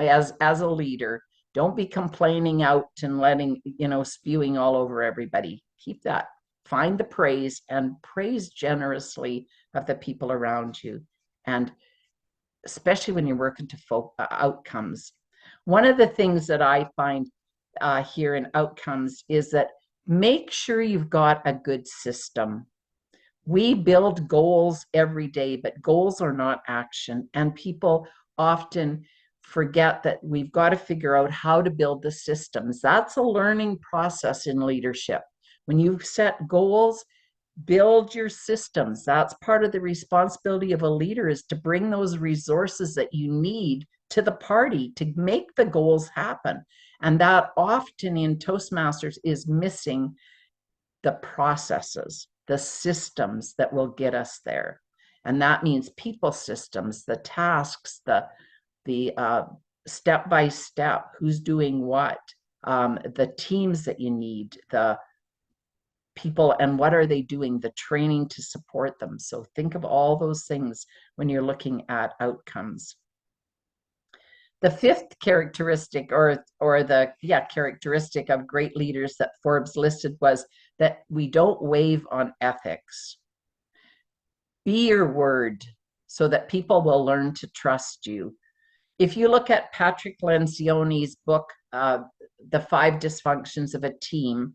As a leader, don't be complaining out and letting, spewing all over everybody. Keep that. Find the praise and praise generously of the people around you. And especially when you're working to outcomes. One of the things that I find here in outcomes is that make sure you've got a good system. We build goals every day, but goals are not action. And people often forget that we've got to figure out how to build the systems. That's a learning process in leadership. When you set goals, build your systems. That's part of the responsibility of a leader, is to bring those resources that you need to the party to make the goals happen. And that often in Toastmasters is missing the processes, the systems that will get us there. And that means people systems, the tasks, the step-by-step, who's doing what, the teams that you need, the people and what are they doing, the training to support them. So think of all those things when you're looking at outcomes. The fifth characteristic characteristic of great leaders that Forbes listed was that we don't wave on ethics. Be your word so that people will learn to trust you. If you look at Patrick Lencioni's book, The 5 Dysfunctions of a Team,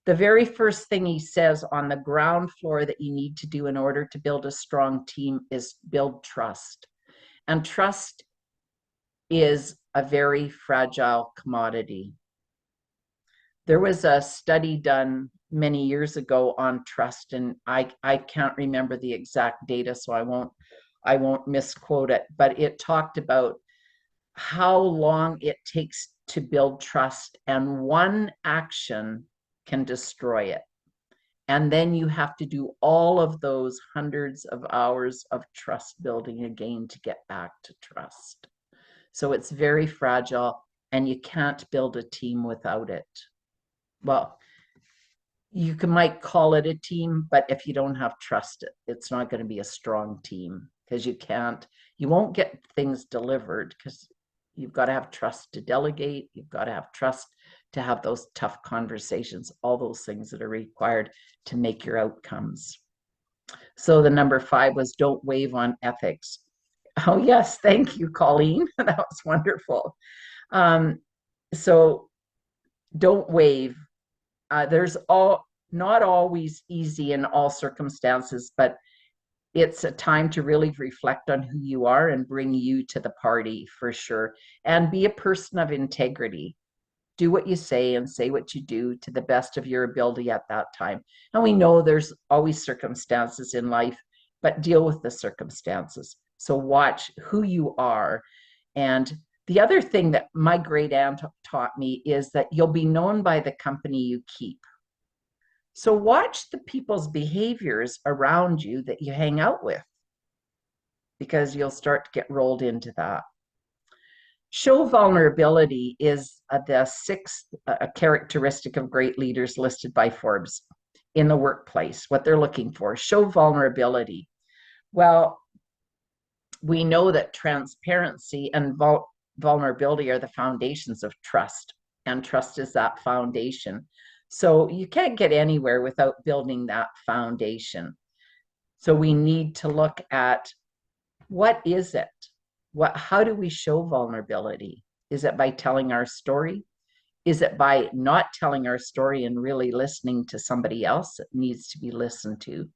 the very first thing he says on the ground floor that you need to do in order to build a strong team is build trust. And trust is a very fragile commodity. There was a study done many years ago on trust, and I can't remember the exact data, so I won't misquote it, but it talked about how long it takes to build trust, and one action can destroy it. And then you have to do all of those hundreds of hours of trust building again to get back to trust. So it's very fragile, and you can't build a team without it. Well, you might call it a team, but if you don't have trust, it's not going to be a strong team, because you won't get things delivered, because you've got to have trust to delegate. You've got to have trust to have those tough conversations, all those things that are required to make your outcomes. So the number 5 was don't wave on ethics. Oh, yes. Thank you, Colleen. That was wonderful. So don't wave. There's not always easy in all circumstances, but it's a time to really reflect on who you are and bring you to the party for sure. And be a person of integrity. Do what you say and say what you do to the best of your ability at that time. And we know there's always circumstances in life, but deal with the circumstances. So watch who you are. And the other thing that my great aunt taught me is that you'll be known by the company you keep. So watch the people's behaviors around you that you hang out with, because you'll start to get rolled into that. Show vulnerability is the 6th characteristic of great leaders listed by Forbes in the workplace, what they're looking for. Show vulnerability. Well, we know that transparency and vulnerability are the foundations of trust, and trust is that foundation. So you can't get anywhere without building that foundation. So we need to look at, what is it? How do we show vulnerability? Is it by telling our story? Is it by not telling our story and really listening to somebody else that needs to be listened to?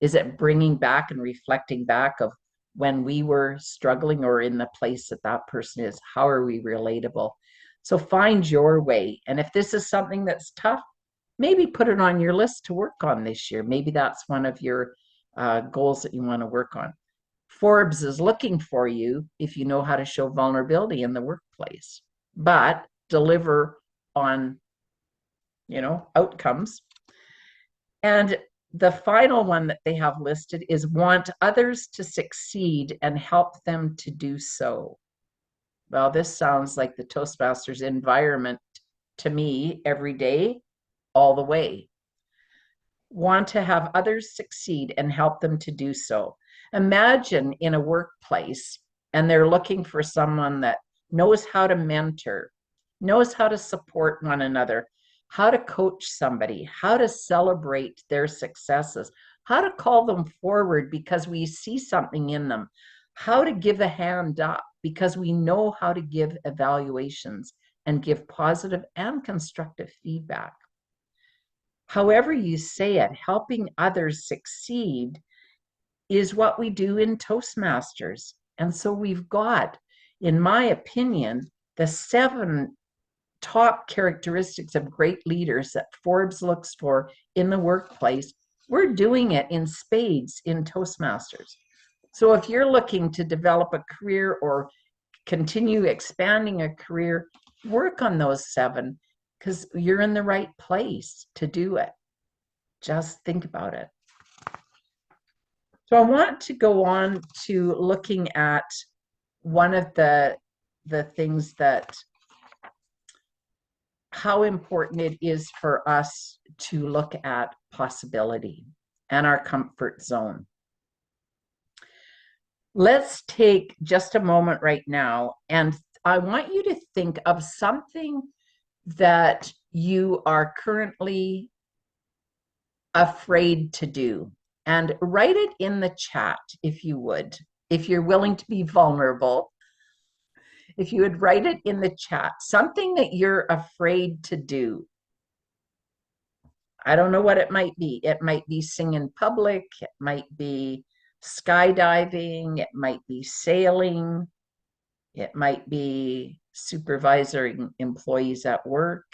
Is it bringing back and reflecting back of when we were struggling or in the place that person is? How are we relatable? So find your way. And if this is something that's tough, maybe put it on your list to work on this year. Maybe that's one of your goals that you want to work on. Forbes is looking for you if you know how to show vulnerability in the workplace, but deliver on, outcomes. And the final one that they have listed is want others to succeed and help them to do so. Well, this sounds like the Toastmasters environment to me every day, all the way. Want to have others succeed and help them to do so. Imagine in a workplace and they're looking for someone that knows how to mentor, knows how to support one another, how to coach somebody, how to celebrate their successes, how to call them forward because we see something in them, how to give a hand up because we know how to give evaluations and give positive and constructive feedback. However you say it, helping others succeed is what we do in Toastmasters. And so we've got, in my opinion, the 7 top characteristics of great leaders that Forbes looks for in the workplace. We're doing it in spades in Toastmasters. So if you're looking to develop a career or continue expanding a career, work on those 7, because you're in the right place to do it. Just think about it. So I want to go on to looking at one of the things that how important it is for us to look at possibility and our comfort zone. Let's take just a moment right now, and I want you to think of something that you are currently afraid to do, and write it in the chat if you would. If you're willing to be vulnerable, if you would write it in the chat, something that you're afraid to do. I don't know what it might be. It might be sing in public, it might be skydiving, it might be sailing, it might be supervising employees at work.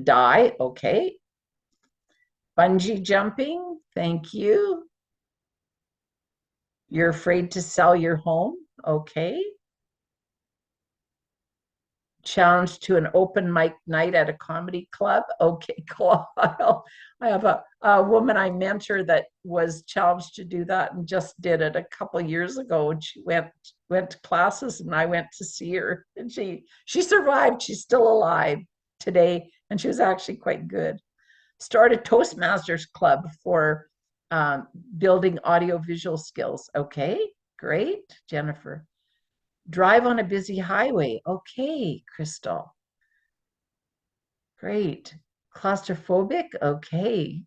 Die, okay. Bungee jumping, thank you. You're afraid to sell your home, okay. Challenge to an open mic night at a comedy club, okay, Kyle. I have a woman I mentor that was challenged to do that and just did it a couple years ago, and she went to classes and I went to see her, and she survived. She's still alive today, and she was actually quite good. Start a Toastmasters club for building audiovisual skills. Okay, great, Jennifer. Drive on a busy highway. Okay, Crystal. Great. Claustrophobic. Okay.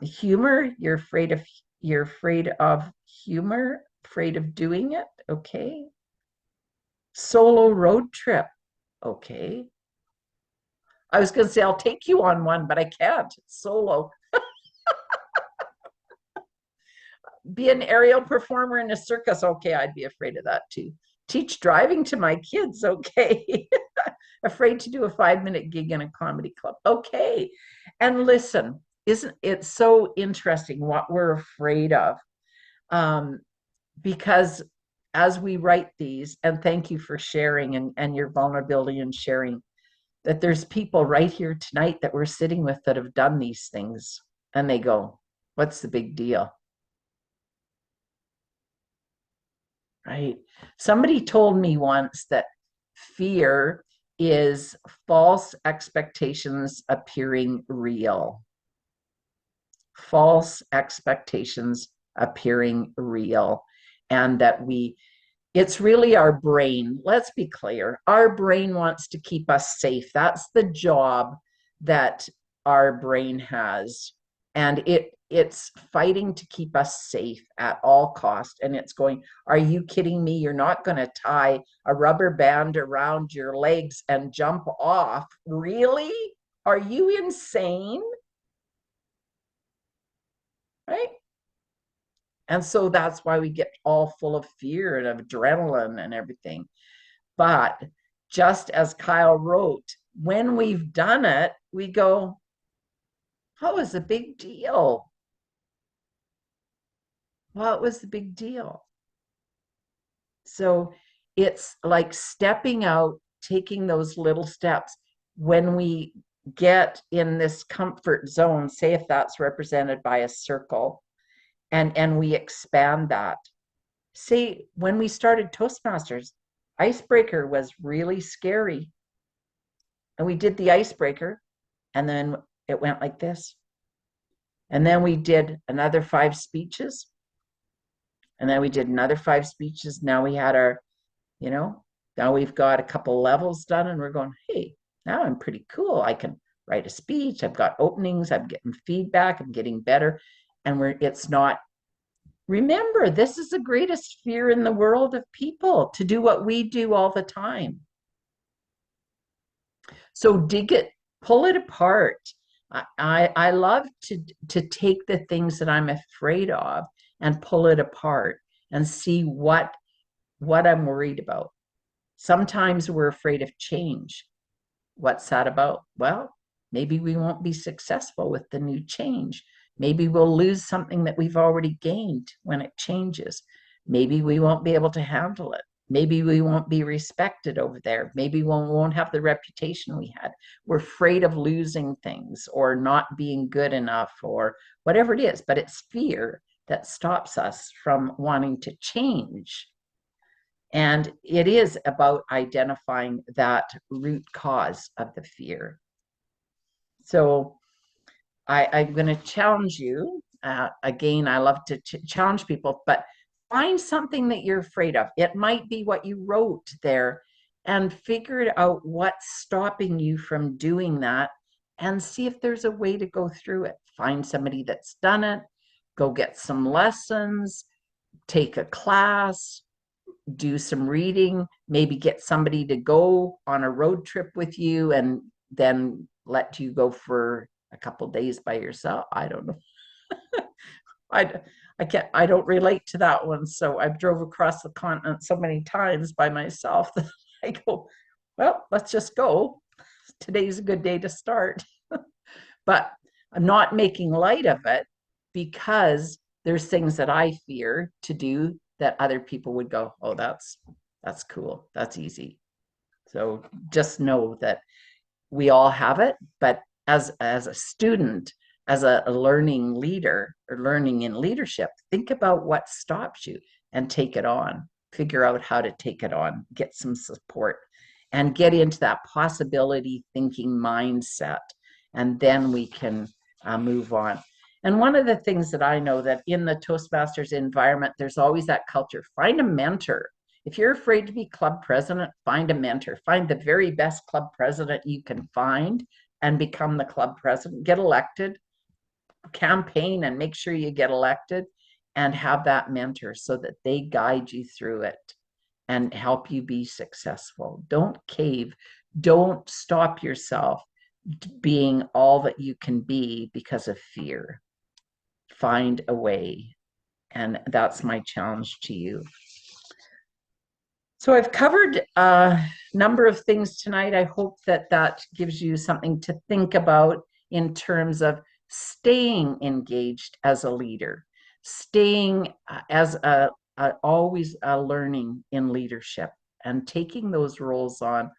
Humor. You're afraid of humor. Afraid of doing it. Okay. Solo road trip. Okay. I was going to say I'll take you on one, but I can't. It's solo. Be an aerial performer in a circus. Okay, I'd be afraid of that too. Teach driving to my kids. Okay. Afraid to do a 5-minute gig in a comedy club. Okay. And listen, isn't it so interesting what we're afraid of? Because as we write these, and thank you for sharing and your vulnerability and sharing, that there's people right here tonight that we're sitting with that have done these things, and they go, what's the big deal? Right? Somebody told me once that fear is false expectations appearing real. False expectations appearing real. And that it's really our brain. Let's be clear. Our brain wants to keep us safe. That's the job that our brain has. And it's fighting to keep us safe at all costs. And it's going, are you kidding me? You're not going to tie a rubber band around your legs and jump off. Really? Are you insane? Right? And so that's why we get all full of fear and of adrenaline and everything. But just as Kyle wrote, when we've done it, we go, what was the big deal? What was the big deal? So it's like stepping out, taking those little steps. When we get in this comfort zone, say if that's represented by a circle, and we expand that. Say when we started Toastmasters, icebreaker was really scary. And we did the icebreaker, and then it went like this. And then we did another 5 speeches. And then we did another 5 speeches. Now we had our, now we've got a couple levels done, and we're going, hey, now I'm pretty cool. I can write a speech. I've got openings. I'm getting feedback. I'm getting better. And it's not, remember, this is the greatest fear in the world of people, to do what we do all the time. So dig it, pull it apart. I love to take the things that I'm afraid of and pull it apart and see what I'm worried about. Sometimes we're afraid of change. What's that about? Well, maybe we won't be successful with the new change. Maybe we'll lose something that we've already gained when it changes. Maybe we won't be able to handle it. Maybe we won't be respected over there. Maybe we won't have the reputation we had. We're afraid of losing things or not being good enough or whatever it is, but it's fear that stops us from wanting to change. And it is about identifying that root cause of the fear. So I'm going to challenge you. Again, I love to challenge people, but find something that you're afraid of. It might be what you wrote there, and figure out what's stopping you from doing that, and see if there's a way to go through it. Find somebody that's done it, go get some lessons, take a class, do some reading, maybe get somebody to go on a road trip with you and then let you go for a couple days by yourself. I don't know. I don't relate to that one. So I've drove across the continent so many times by myself that I go, well, let's just go. Today's a good day to start. But I'm not making light of it, because there's things that I fear to do that other people would go, oh, that's cool. That's easy. So just know that we all have it, but as a student, as a learning leader or learning in leadership, think about what stops you and take it on. Figure out how to take it on, get some support, and get into that possibility thinking mindset. And then we can move on. And one of the things that I know, that in the Toastmasters environment, there's always that culture. Find a mentor. If you're afraid to be club president, find a mentor. Find the very best club president you can find and become the club president. Get elected, campaign and make sure you get elected, and have that mentor so that they guide you through it and help you be successful. Don't cave. Don't stop yourself being all that you can be because of fear. Find a way. And that's my challenge to you. So I've covered a number of things tonight. I hope that that gives you something to think about in terms of staying engaged as a leader, staying as always learning in leadership, and taking those roles on,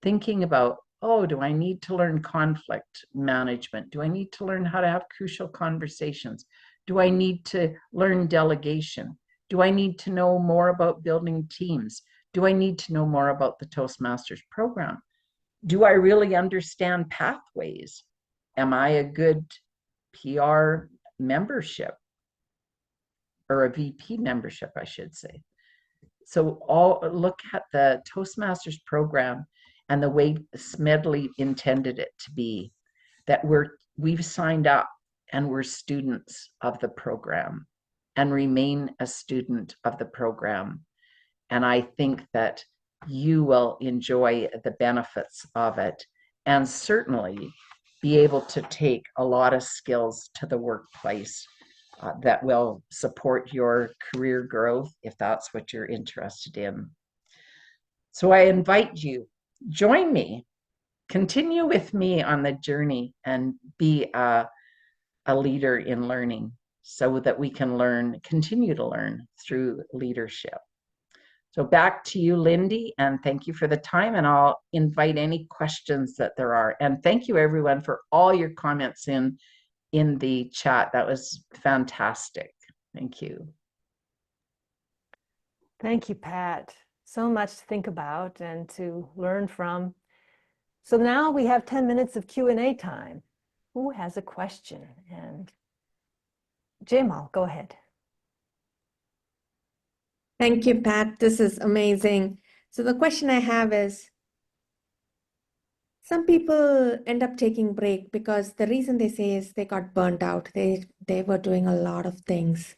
thinking about, oh, do I need to learn conflict management? Do I need to learn how to have crucial conversations? Do I need to learn delegation? Do I need to know more about building teams? Do I need to know more about the Toastmasters program? Do I really understand pathways? Am I a good PR membership, or a VP membership, I should say? So look at the Toastmasters program and the way Smedley intended it to be, that we've signed up and we're students of the program and remain a student of the program. And I think that you will enjoy the benefits of it, and certainly be able to take a lot of skills to the workplace that will support your career growth if that's what you're interested in. So I invite you, join me, continue with me on the journey, and be a leader in learning, so that we can continue to learn through leadership. So back to you, Lindy, and thank you for the time, and I'll invite any questions that there are. And thank you, everyone, for all your comments in the chat. That was fantastic. Thank you. Thank you, Pat. So much to think about and to learn from. So now we have 10 minutes of Q&A time. Who has a question? And Jamal, go ahead. Thank you, Pat. This is amazing. So the question I have is, some people end up taking break because the reason they say is they got burnt out. They were doing a lot of things.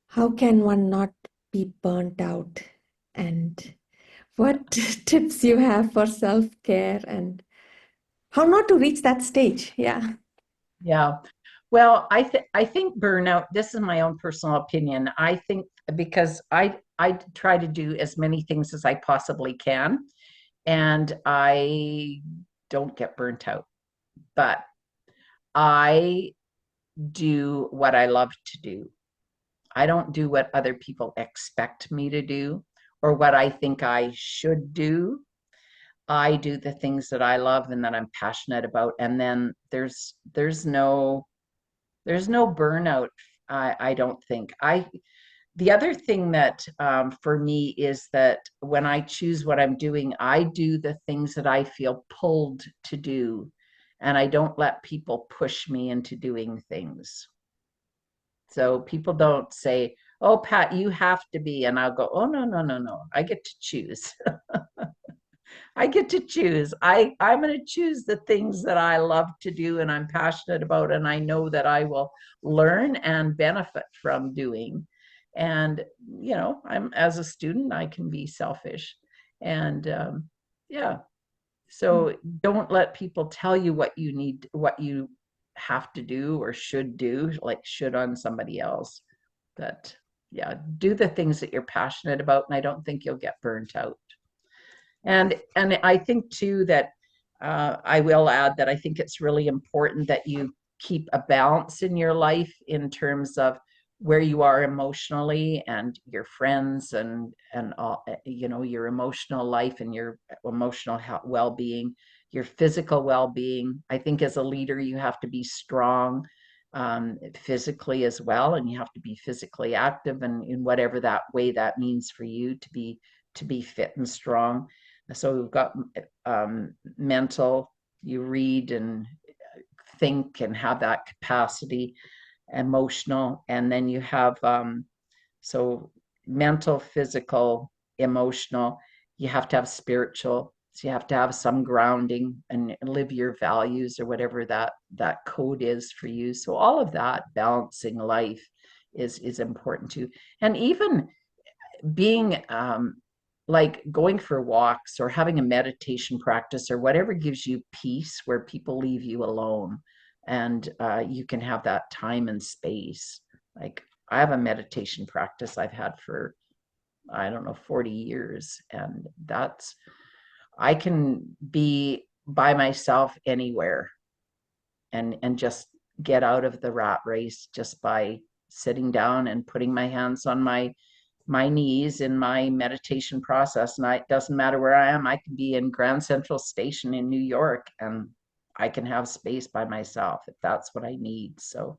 How can one not be burnt out? And what tips you have for self-care and how not to reach that stage? Yeah. Yeah. Well, I think burnout, this is my own personal opinion. I think because I try to do as many things as I possibly can, and I don't get burnt out. But I do what I love to do. I don't do what other people expect me to do or what I think I should do. I do the things that I love and that I'm passionate about. And then there's no burnout, I don't think. The other thing that for me is that when I choose what I'm doing, I do the things that I feel pulled to do. and I don't let people push me into doing things. So people don't say, oh, Pat, you have to be, and I'll go, oh, no, no, no, no, I get to choose. I get to choose. I'm going to choose the things that I love to do and I'm passionate about, and I know that I will learn and benefit from doing. And, you know, as a student, I can be selfish. And yeah, so don't let people tell you what you need, what you have to do or should do, like should on somebody else. But yeah, do the things that you're passionate about, and I don't think you'll get burnt out. And I think too that I will add that I think it's really important that you keep a balance in your life in terms of where you are emotionally and your friends and all, you know, your emotional life and your emotional well-being, your physical well-being. I think as a leader, you have to be strong physically as well, and you have to be physically active, and in whatever that way that means for you to be fit and strong. So we've got mental, you read and think and have that capacity, emotional, and then you have so mental, physical, emotional. You have to have spiritual, so you have to have some grounding and live your values or whatever that code is for you. So all of that balancing life is important too. And even being like going for walks or having a meditation practice or whatever gives you peace, where people leave you alone and you can have that time and space. Like I have a meditation practice I've had for, I don't know, 40 years. And I can be by myself anywhere and just get out of the rat race just by sitting down and putting my hands on my knees in my meditation process. And it doesn't matter where I am. I can be in Grand Central Station in New York and I can have space by myself if that's what I need. So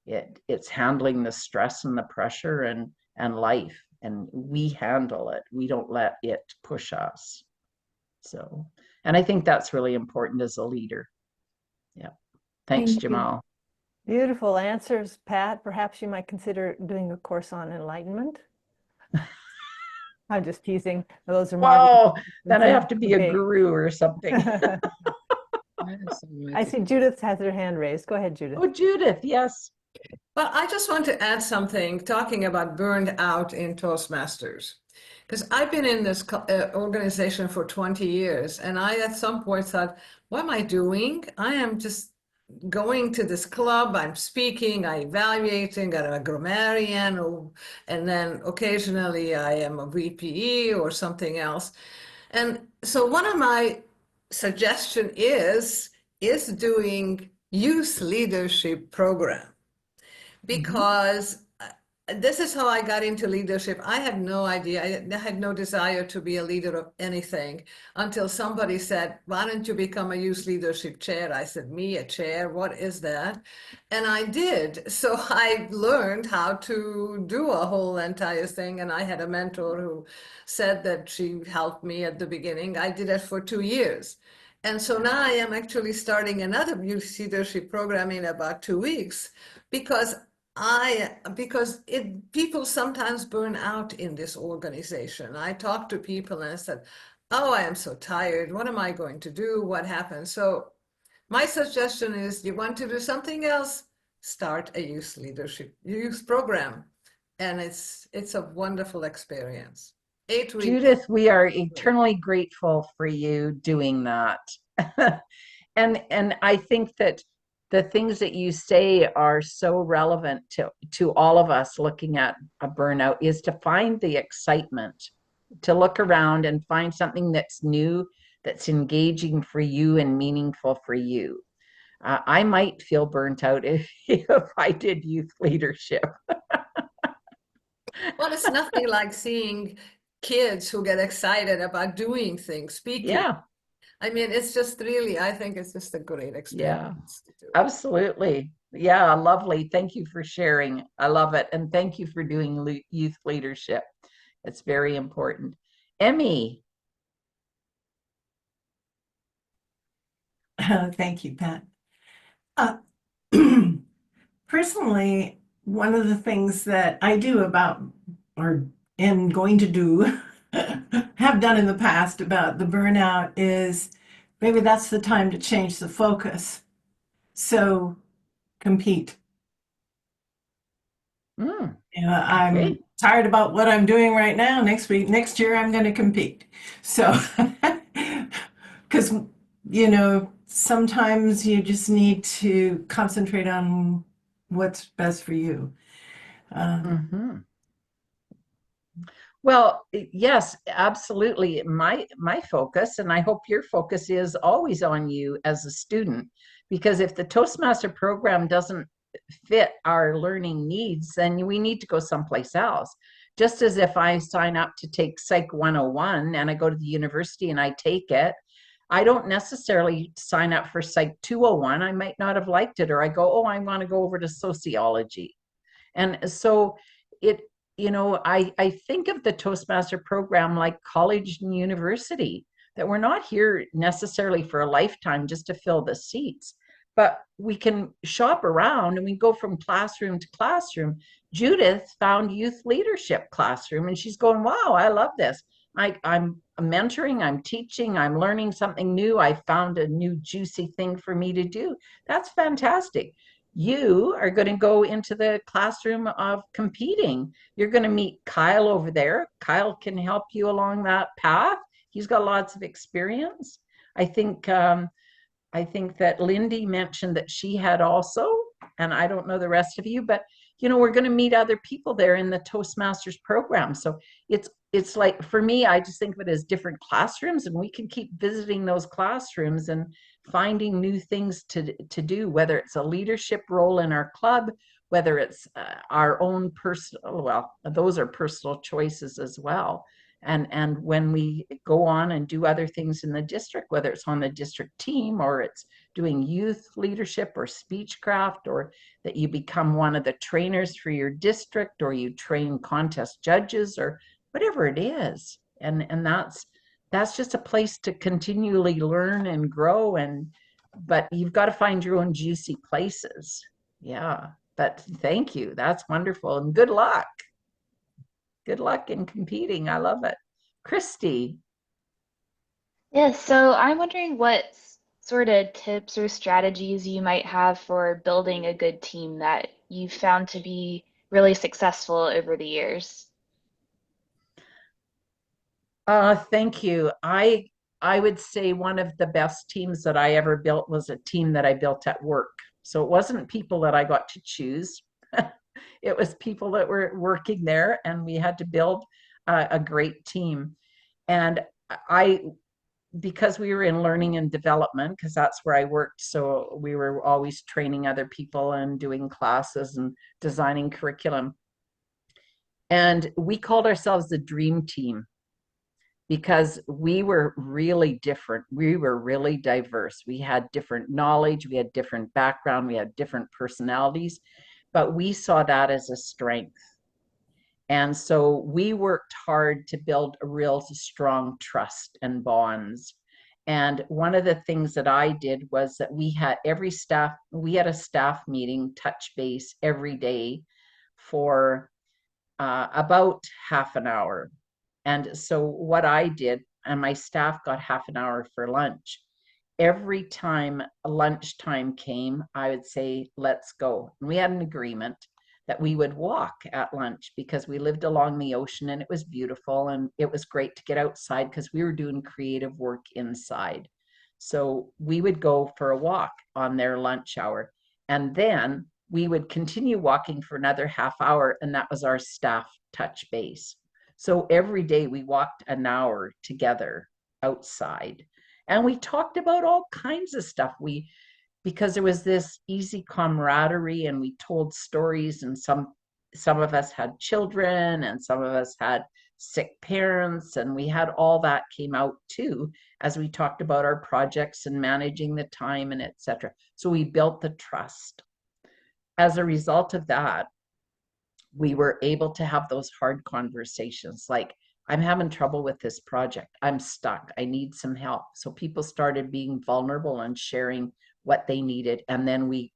it's handling the stress and the pressure and life, and we handle it. We don't let it push us. So, and I think that's really important as a leader. Yeah. Thanks, Thank you. Jamal. Beautiful answers, Pat. Perhaps you might consider doing a course on enlightenment. I'm just teasing. Those are Whoa, marvelous. then I have to be a Okay. guru or something. I see Judith has her hand raised. Go ahead, Judith. Oh, Judith, yes. Well, I just want to add something talking about burned out in Toastmasters. Because I've been in this organization for 20 years, and I at some point thought, what am I doing? I am just going to this club, I'm speaking, I'm evaluating, I'm a grammarian, and then occasionally I am a VPE or something else. And so one of my suggestion is doing youth leadership program, because this is how I got into leadership. I had no idea. I had no desire to be a leader of anything until somebody said, why don't you become a youth leadership chair? I said, me, a chair? What is that? And I did. So I learned how to do a whole entire thing. And I had a mentor who said that she helped me at the beginning. I did it for 2 years. And so now I am actually starting another youth leadership program in about 2 weeks, because people sometimes burn out in this organization. I talk to people and I said, oh, I am so tired. What am I going to do? What happened? So my suggestion is, you want to do something else? Start a youth program. And it's a wonderful experience. 8 weeks. Judith, we are eternally grateful for you doing that. And I think that the things that you say are so relevant to all of us looking at a burnout, is to find the excitement, to look around and find something that's new, that's engaging for you and meaningful for you. I might feel burnt out if I did youth leadership. Well, it's nothing like seeing kids who get excited about doing things, speaking. Yeah. I mean, it's just really, I think it's just a great experience. Yeah, absolutely. Yeah, lovely. Thank you for sharing. I love it. And thank you for doing youth leadership. It's very important. Emmy. Thank you, Pat. Uh, Personally, one of the things that I do about, or am going to do, have done in the past about the burnout is maybe that's the time to change the focus. So compete. Mm, I'm great. tired about what I'm doing right now. Next year, I'm going to compete. So, because, sometimes you just need to concentrate on what's best for you. Mhm. Well, yes, absolutely. My focus, and I hope your focus is always on you as a student, because if the Toastmaster program doesn't fit our learning needs, then we need to go someplace else. Just as if I sign up to take Psych 101 and I go to the university and I take it, I don't necessarily sign up for Psych 201. I might not have liked it, or I go, oh, I want to go over to sociology. And so it, I think of the Toastmaster program like college and university, that we're not here necessarily for a lifetime just to fill the seats, but we can shop around and we go from classroom to classroom. Judith found youth leadership classroom and she's going, wow, I love this. I'm mentoring, I'm teaching, I'm learning something new. I found a new juicy thing for me to do. That's fantastic. You are going to go into the classroom of competing. You're going to meet Kyle over there. Kyle can help you along that path. He's got lots of experience. I think I think that Lindy mentioned that she had also, and I don't know the rest of you, but we're going to meet other people there in the Toastmasters program. So it's like, for me, I just think of it as different classrooms, and we can keep visiting those classrooms and finding new things to do, whether it's a leadership role in our club, whether it's our own personal, well, those are personal choices as well. And when we go on and do other things in the district, whether it's on the district team or it's doing youth leadership or speechcraft, or that you become one of the trainers for your district, or you train contest judges, or whatever it is, and that's just a place to continually learn and grow. But you've got to find your own juicy places. Yeah, but thank you, that's wonderful, and good luck. Good luck in competing. I love it. Christy. Yes, so I'm wondering what sort of tips or strategies you might have for building a good team that you've found to be really successful over the years. Thank you. I would say one of the best teams that I ever built was a team that I built at work. So it wasn't people that I got to choose. It was people that were working there, and we had to build a great team. And I, because we were in learning and development, because that's where I worked, so we were always training other people and doing classes and designing curriculum. And we called ourselves the dream team because we were really different. We were really diverse. We had different knowledge, we had different background, we had different personalities, but we saw that as a strength. And so we worked hard to build a real strong trust and bonds. And one of the things that I did was that we had a staff meeting, touch base every day for about half an hour. And so what I did, and my staff got half an hour for lunch. Every time lunchtime came, I would say, let's go. And we had an agreement that we would walk at lunch because we lived along the ocean and it was beautiful and it was great to get outside because we were doing creative work inside. So we would go for a walk on their lunch hour, and then we would continue walking for another half hour, and that was our staff touch base. So every day we walked an hour together outside, and we talked about all kinds of stuff. Because there was this easy camaraderie, and we told stories, and some of us had children and some of us had sick parents, and we had all that came out too as we talked about our projects and managing the time and etc. So we built the trust. As a result of that, we were able to have those hard conversations like, I'm having trouble with this project. I'm stuck. I need some help. So people started being vulnerable and sharing what they needed. And then we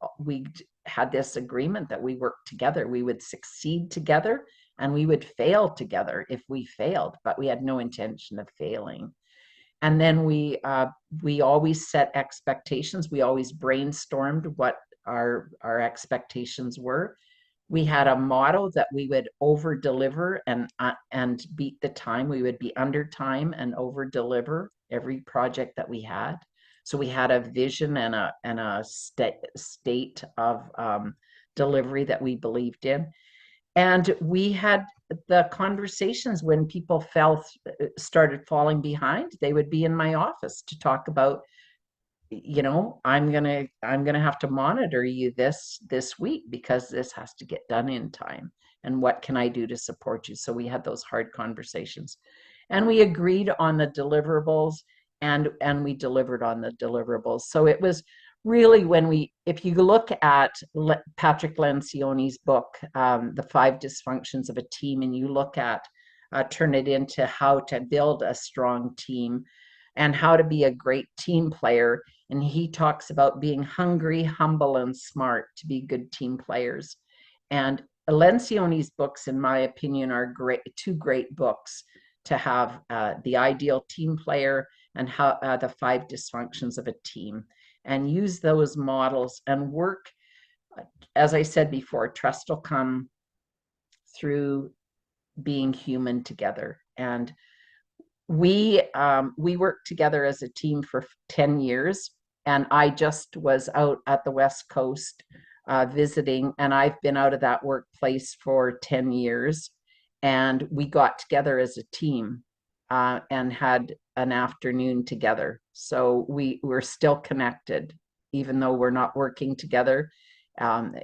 had this agreement that we worked together. We would succeed together and we would fail together if we failed, but we had no intention of failing. And then we always set expectations. We always brainstormed what our expectations were. We had a motto that we would over deliver and beat the time. We would be under time and over deliver every project that we had. So we had a vision and a state of delivery that we believed in. And we had the conversations when people started falling behind. They would be in my office to talk about, you know, I'm gonna have to monitor you this week because this has to get done in time, and what can I do to support you? So we had those hard conversations, and we agreed on the deliverables, and we delivered on the deliverables. So it was really if you look at Patrick Lencioni's book, The 5 Dysfunctions of a Team, and you look at turn it into how to build a strong team and how to be a great team player. And he talks about being hungry, humble, and smart to be good team players. And Lencioni's books, in my opinion, are two great books to have the ideal team player and how the 5 dysfunctions of a team, and use those models and work. As I said before, trust will come through being human together. And we worked together as a team for 10 years. And I just was out at the West Coast visiting, and I've been out of that workplace for 10 years. And we got together as a team and had an afternoon together. So we're still connected, even though we're not working together.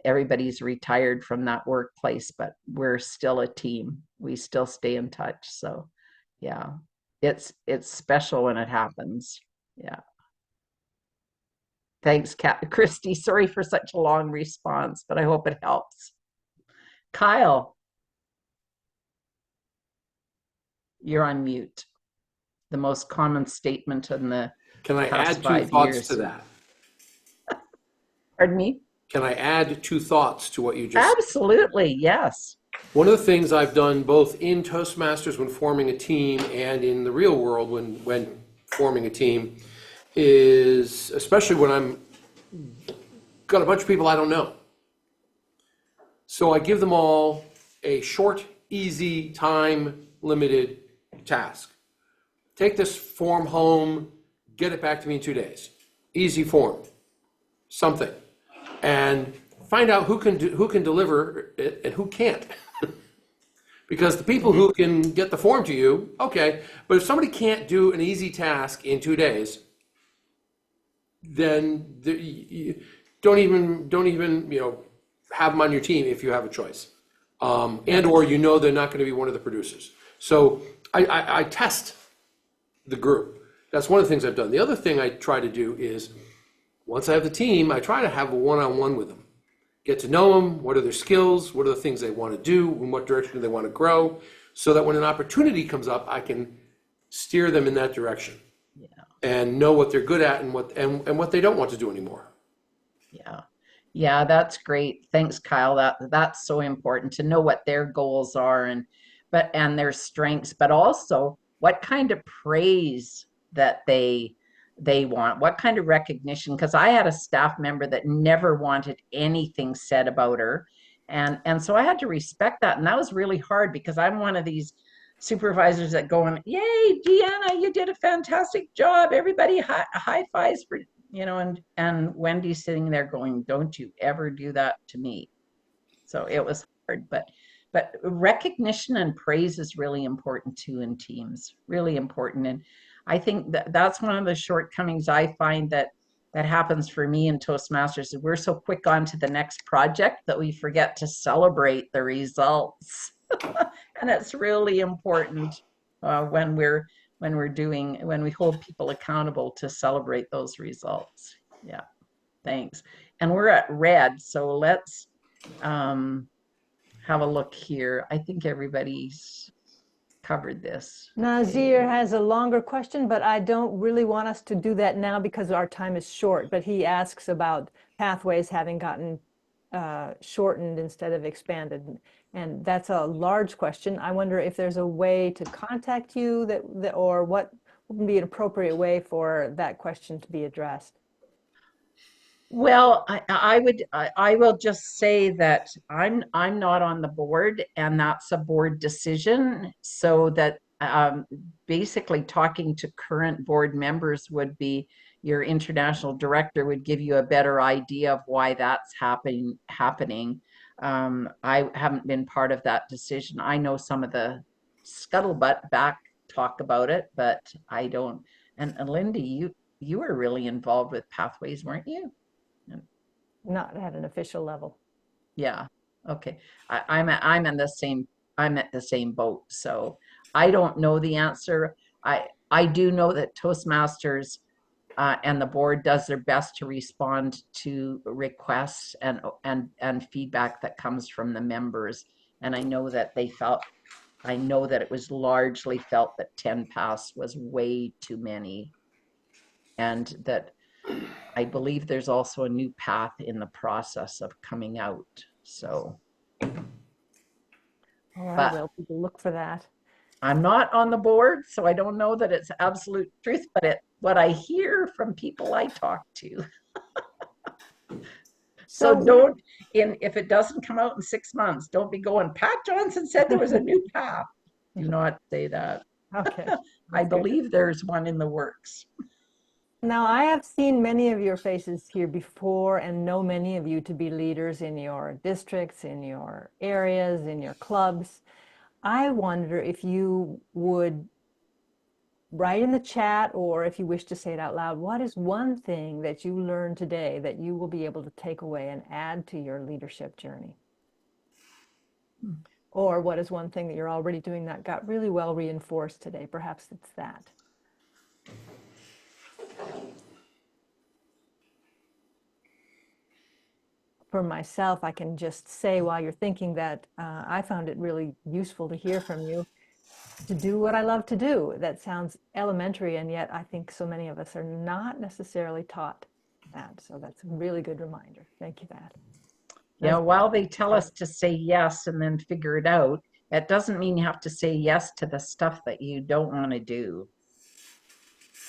Everybody's retired from that workplace, but we're still a team. We still stay in touch. So yeah, it's special when it happens. Yeah. Thanks, Christy. Sorry for such a long response, but I hope it helps. Kyle, you're on mute. The most common statement in the Can I past add 2 5 thoughts years. to that? Pardon me? Can I add 2 thoughts to what you just said? Absolutely, yes. One of the things I've done both in Toastmasters when forming a team and in the real world when forming a team is, especially when I'm got a bunch of people I don't know. So I give them all a short, easy, time-limited task. Take this form home, get it back to me in 2 days. Easy form, something. And find out who can deliver it and who can't. Because the people who can get the form to you, okay, but if somebody can't do an easy task in 2 days, then don't even have them on your team if you have a choice, and or they're not going to be one of the producers. So I test the group. That's one of the things I've done. The other thing I try to do is, once I have the team, I try to have a one-on-one with them. Get to know them, what are their skills, what are the things they want to do, in what direction they want to grow, so that when an opportunity comes up, I can steer them in that direction. Yeah. And know what they're good at and what they don't want to do anymore. Yeah. Yeah, that's great. Thanks, Kyle. That's so important to know what their goals are and their strengths, but also what kind of praise that they want, what kind of recognition. Because I had a staff member that never wanted anything said about her. And so I had to respect that. And that was really hard because I'm one of these supervisors that go and, yay, Deanna, you did a fantastic job. Everybody high fives for, and Wendy's sitting there going, don't you ever do that to me. So it was hard, but recognition and praise is really important too in teams, really important. And I think that's one of the shortcomings I find that happens for me in Toastmasters. We're so quick on to the next project that we forget to celebrate the results. And it's really important when we hold people accountable to celebrate those results. Yeah, thanks. And we're at red, so let's have a look here. I think everybody's covered this. Nazir has a longer question, but I don't really want us to do that now because our time is short. But he asks about pathways having gotten shortened instead of expanded. And that's a large question. I wonder if there's a way to contact you or what would be an appropriate way for that question to be addressed. Well, I will just say that I'm not on the board, and that's a board decision. So that basically talking to current board members would be your international director would give you a better idea of why that's happening. I haven't been part of that decision. I know some of the scuttlebutt back talk about it, but I don't. And Lindy, you were really involved with Pathways, weren't you? Not at an official level. Yeah. Okay. I'm at the same boat. So I don't know the answer. I do know that Toastmasters and the board does their best to respond to requests and feedback that comes from the members. And I know that it was largely felt that 10 pass was way too many, and that I believe there's also a new path in the process of coming out. So, All right, but well, people look for that. I'm not on the board, so I don't know that it's absolute truth, but what I hear from people I talk to. So if it doesn't come out in 6 months, don't be going, Pat Johnson said there was a new path. Do not say that. Okay. I believe there's one in the works. Now, I have seen many of your faces here before and know many of you to be leaders in your districts, in your areas, in your clubs. I wonder if you would write in the chat, or if you wish to say it out loud, what is one thing that you learned today that you will be able to take away and add to your leadership journey? Or what is one thing that you're already doing that got really well reinforced today? Perhaps it's that. For myself, I can just say while you're thinking that I found it really useful to hear from you, to do what I love to do. That sounds elementary, and yet I think so many of us are not necessarily taught that. So that's a really good reminder. Thank you, Pat. Yeah, while they tell us to say yes and then figure it out, that doesn't mean you have to say yes to the stuff that you don't want to do.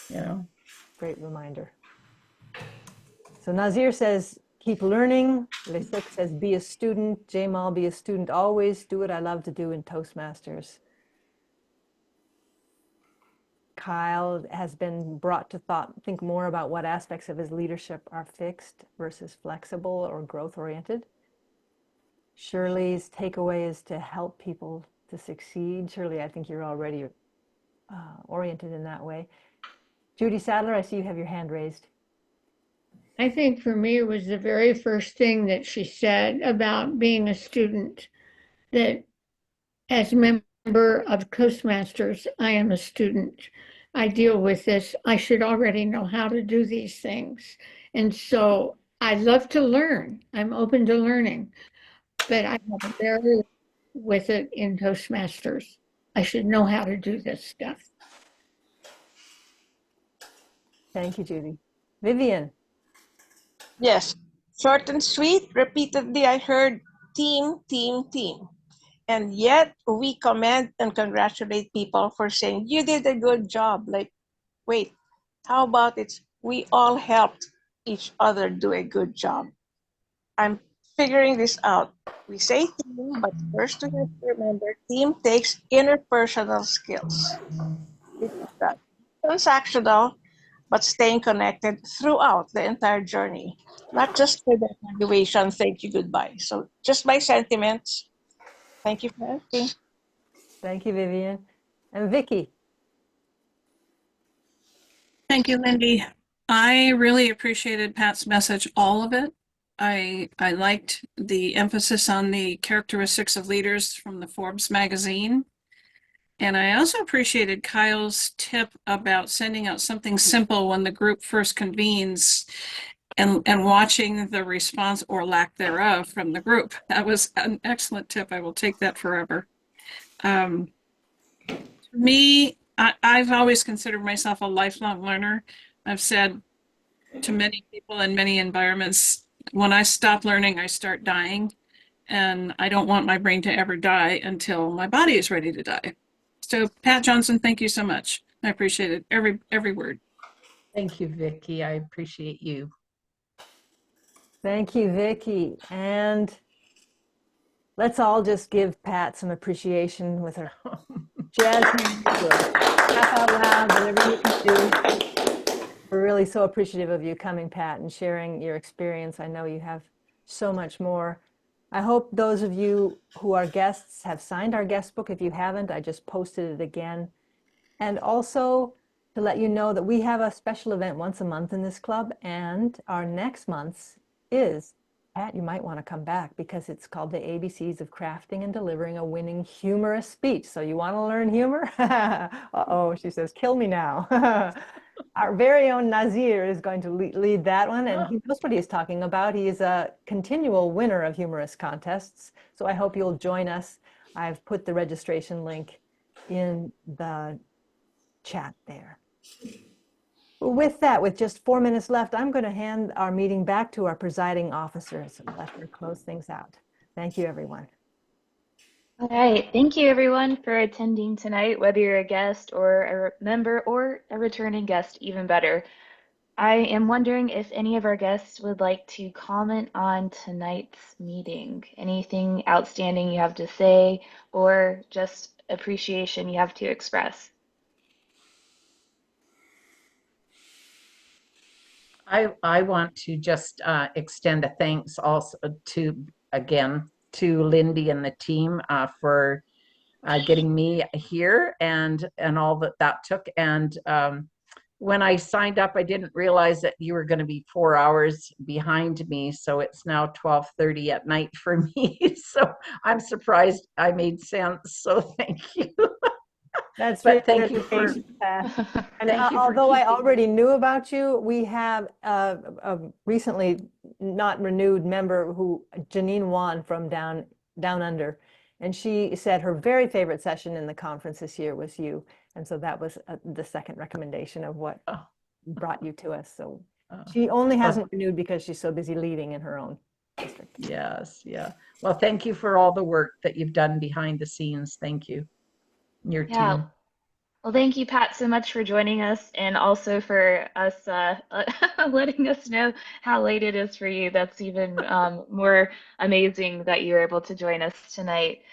You know? Great reminder. So Nazir says, keep learning. Lesuk says, be a student. Jamal, be a student always. Do what I love to do in Toastmasters. Kyle has been brought to think more about what aspects of his leadership are fixed versus flexible or growth-oriented. Shirley's takeaway is to help people to succeed. Shirley, I think you're already oriented in that way. Judy Sadler, I see you have your hand raised. I think for me, it was the very first thing that she said about being a student, that as a member of Toastmasters, I am a student. I deal with this. I should already know how to do these things. And so I love to learn. I'm open to learning, but I have a barrier with it in Toastmasters. I should know how to do this stuff. Thank you, Judy. Vivian. Yes, short and sweet. Repeatedly, I heard team, team, team. And yet, we commend and congratulate people for saying, you did a good job. Like, wait, how about it's we all helped each other do a good job? I'm figuring this out. We say team, but first we have to remember team takes interpersonal skills. It's that transactional, but staying connected throughout the entire journey, not just for the graduation, thank you, goodbye. So just my sentiments. Thank you for asking. Thank you, Vivian. And Vicky. Thank you, Lindy. I really appreciated Pat's message, all of it. I liked the emphasis on the characteristics of leaders from the Forbes magazine. And I also appreciated Kyle's tip about sending out something simple when the group first convenes and watching the response or lack thereof from the group. That was an excellent tip. I will take that forever. Me, I've always considered myself a lifelong learner. I've said to many people in many environments, when I stop learning, I start dying. And I don't want my brain to ever die until my body is ready to die. So, Pat Johnson, thank you so much. I appreciate it. Every word. Thank you, Vicki. I appreciate you. Thank you, Vicki. And let's all just give Pat some appreciation with her jazz hands or laugh out loud, whatever you can do. We're really so appreciative of you coming, Pat, and sharing your experience. I know you have so much more. I hope those of you who are guests have signed our guest book. If you haven't, I just posted it again. And also to let you know that we have a special event once a month in this club, and our next month's is, Pat, you might want to come back because it's called the ABCs of Crafting and Delivering a Winning Humorous Speech. So you want to learn humor? Uh-oh, she says, kill me now. Our very own Nazir is going to lead that one, and he knows what he's talking about. He is a continual winner of humorous contests. So I hope you'll join us. I've put the registration link in the chat there. With that, with just 4 minutes left, I'm going to hand our meeting back to our presiding officers and let her close things out. Thank you, everyone. All right. Thank you, everyone, for attending tonight, whether you're a guest or a member or a returning guest, even better. I am wondering if any of our guests would like to comment on tonight's meeting. Anything outstanding you have to say, or just appreciation you have to express. I want to just extend a thanks also to Lindy and the team for getting me here and all that took. And when I signed up, I didn't realize that you were going to be 4 hours behind me. So it's now 12:30 at night for me. So I'm surprised I made sense. So thank you. That's But really thank good you for Pat. And thank you for although I keeping. already knew about you, we have a recently not renewed member who, Janine Wan from Down Under, and she said her very favorite session in the conference this year was you. And so that was the second recommendation of what brought you to us. So she only hasn't renewed because she's so busy leading in her own district. Yes, yeah. Well, thank you for all the work that you've done behind the scenes. Thank you. Your Yeah. team. Well, thank you, Pat, so much for joining us and also for us letting us know how late it is for you. That's even more amazing that you were able to join us tonight.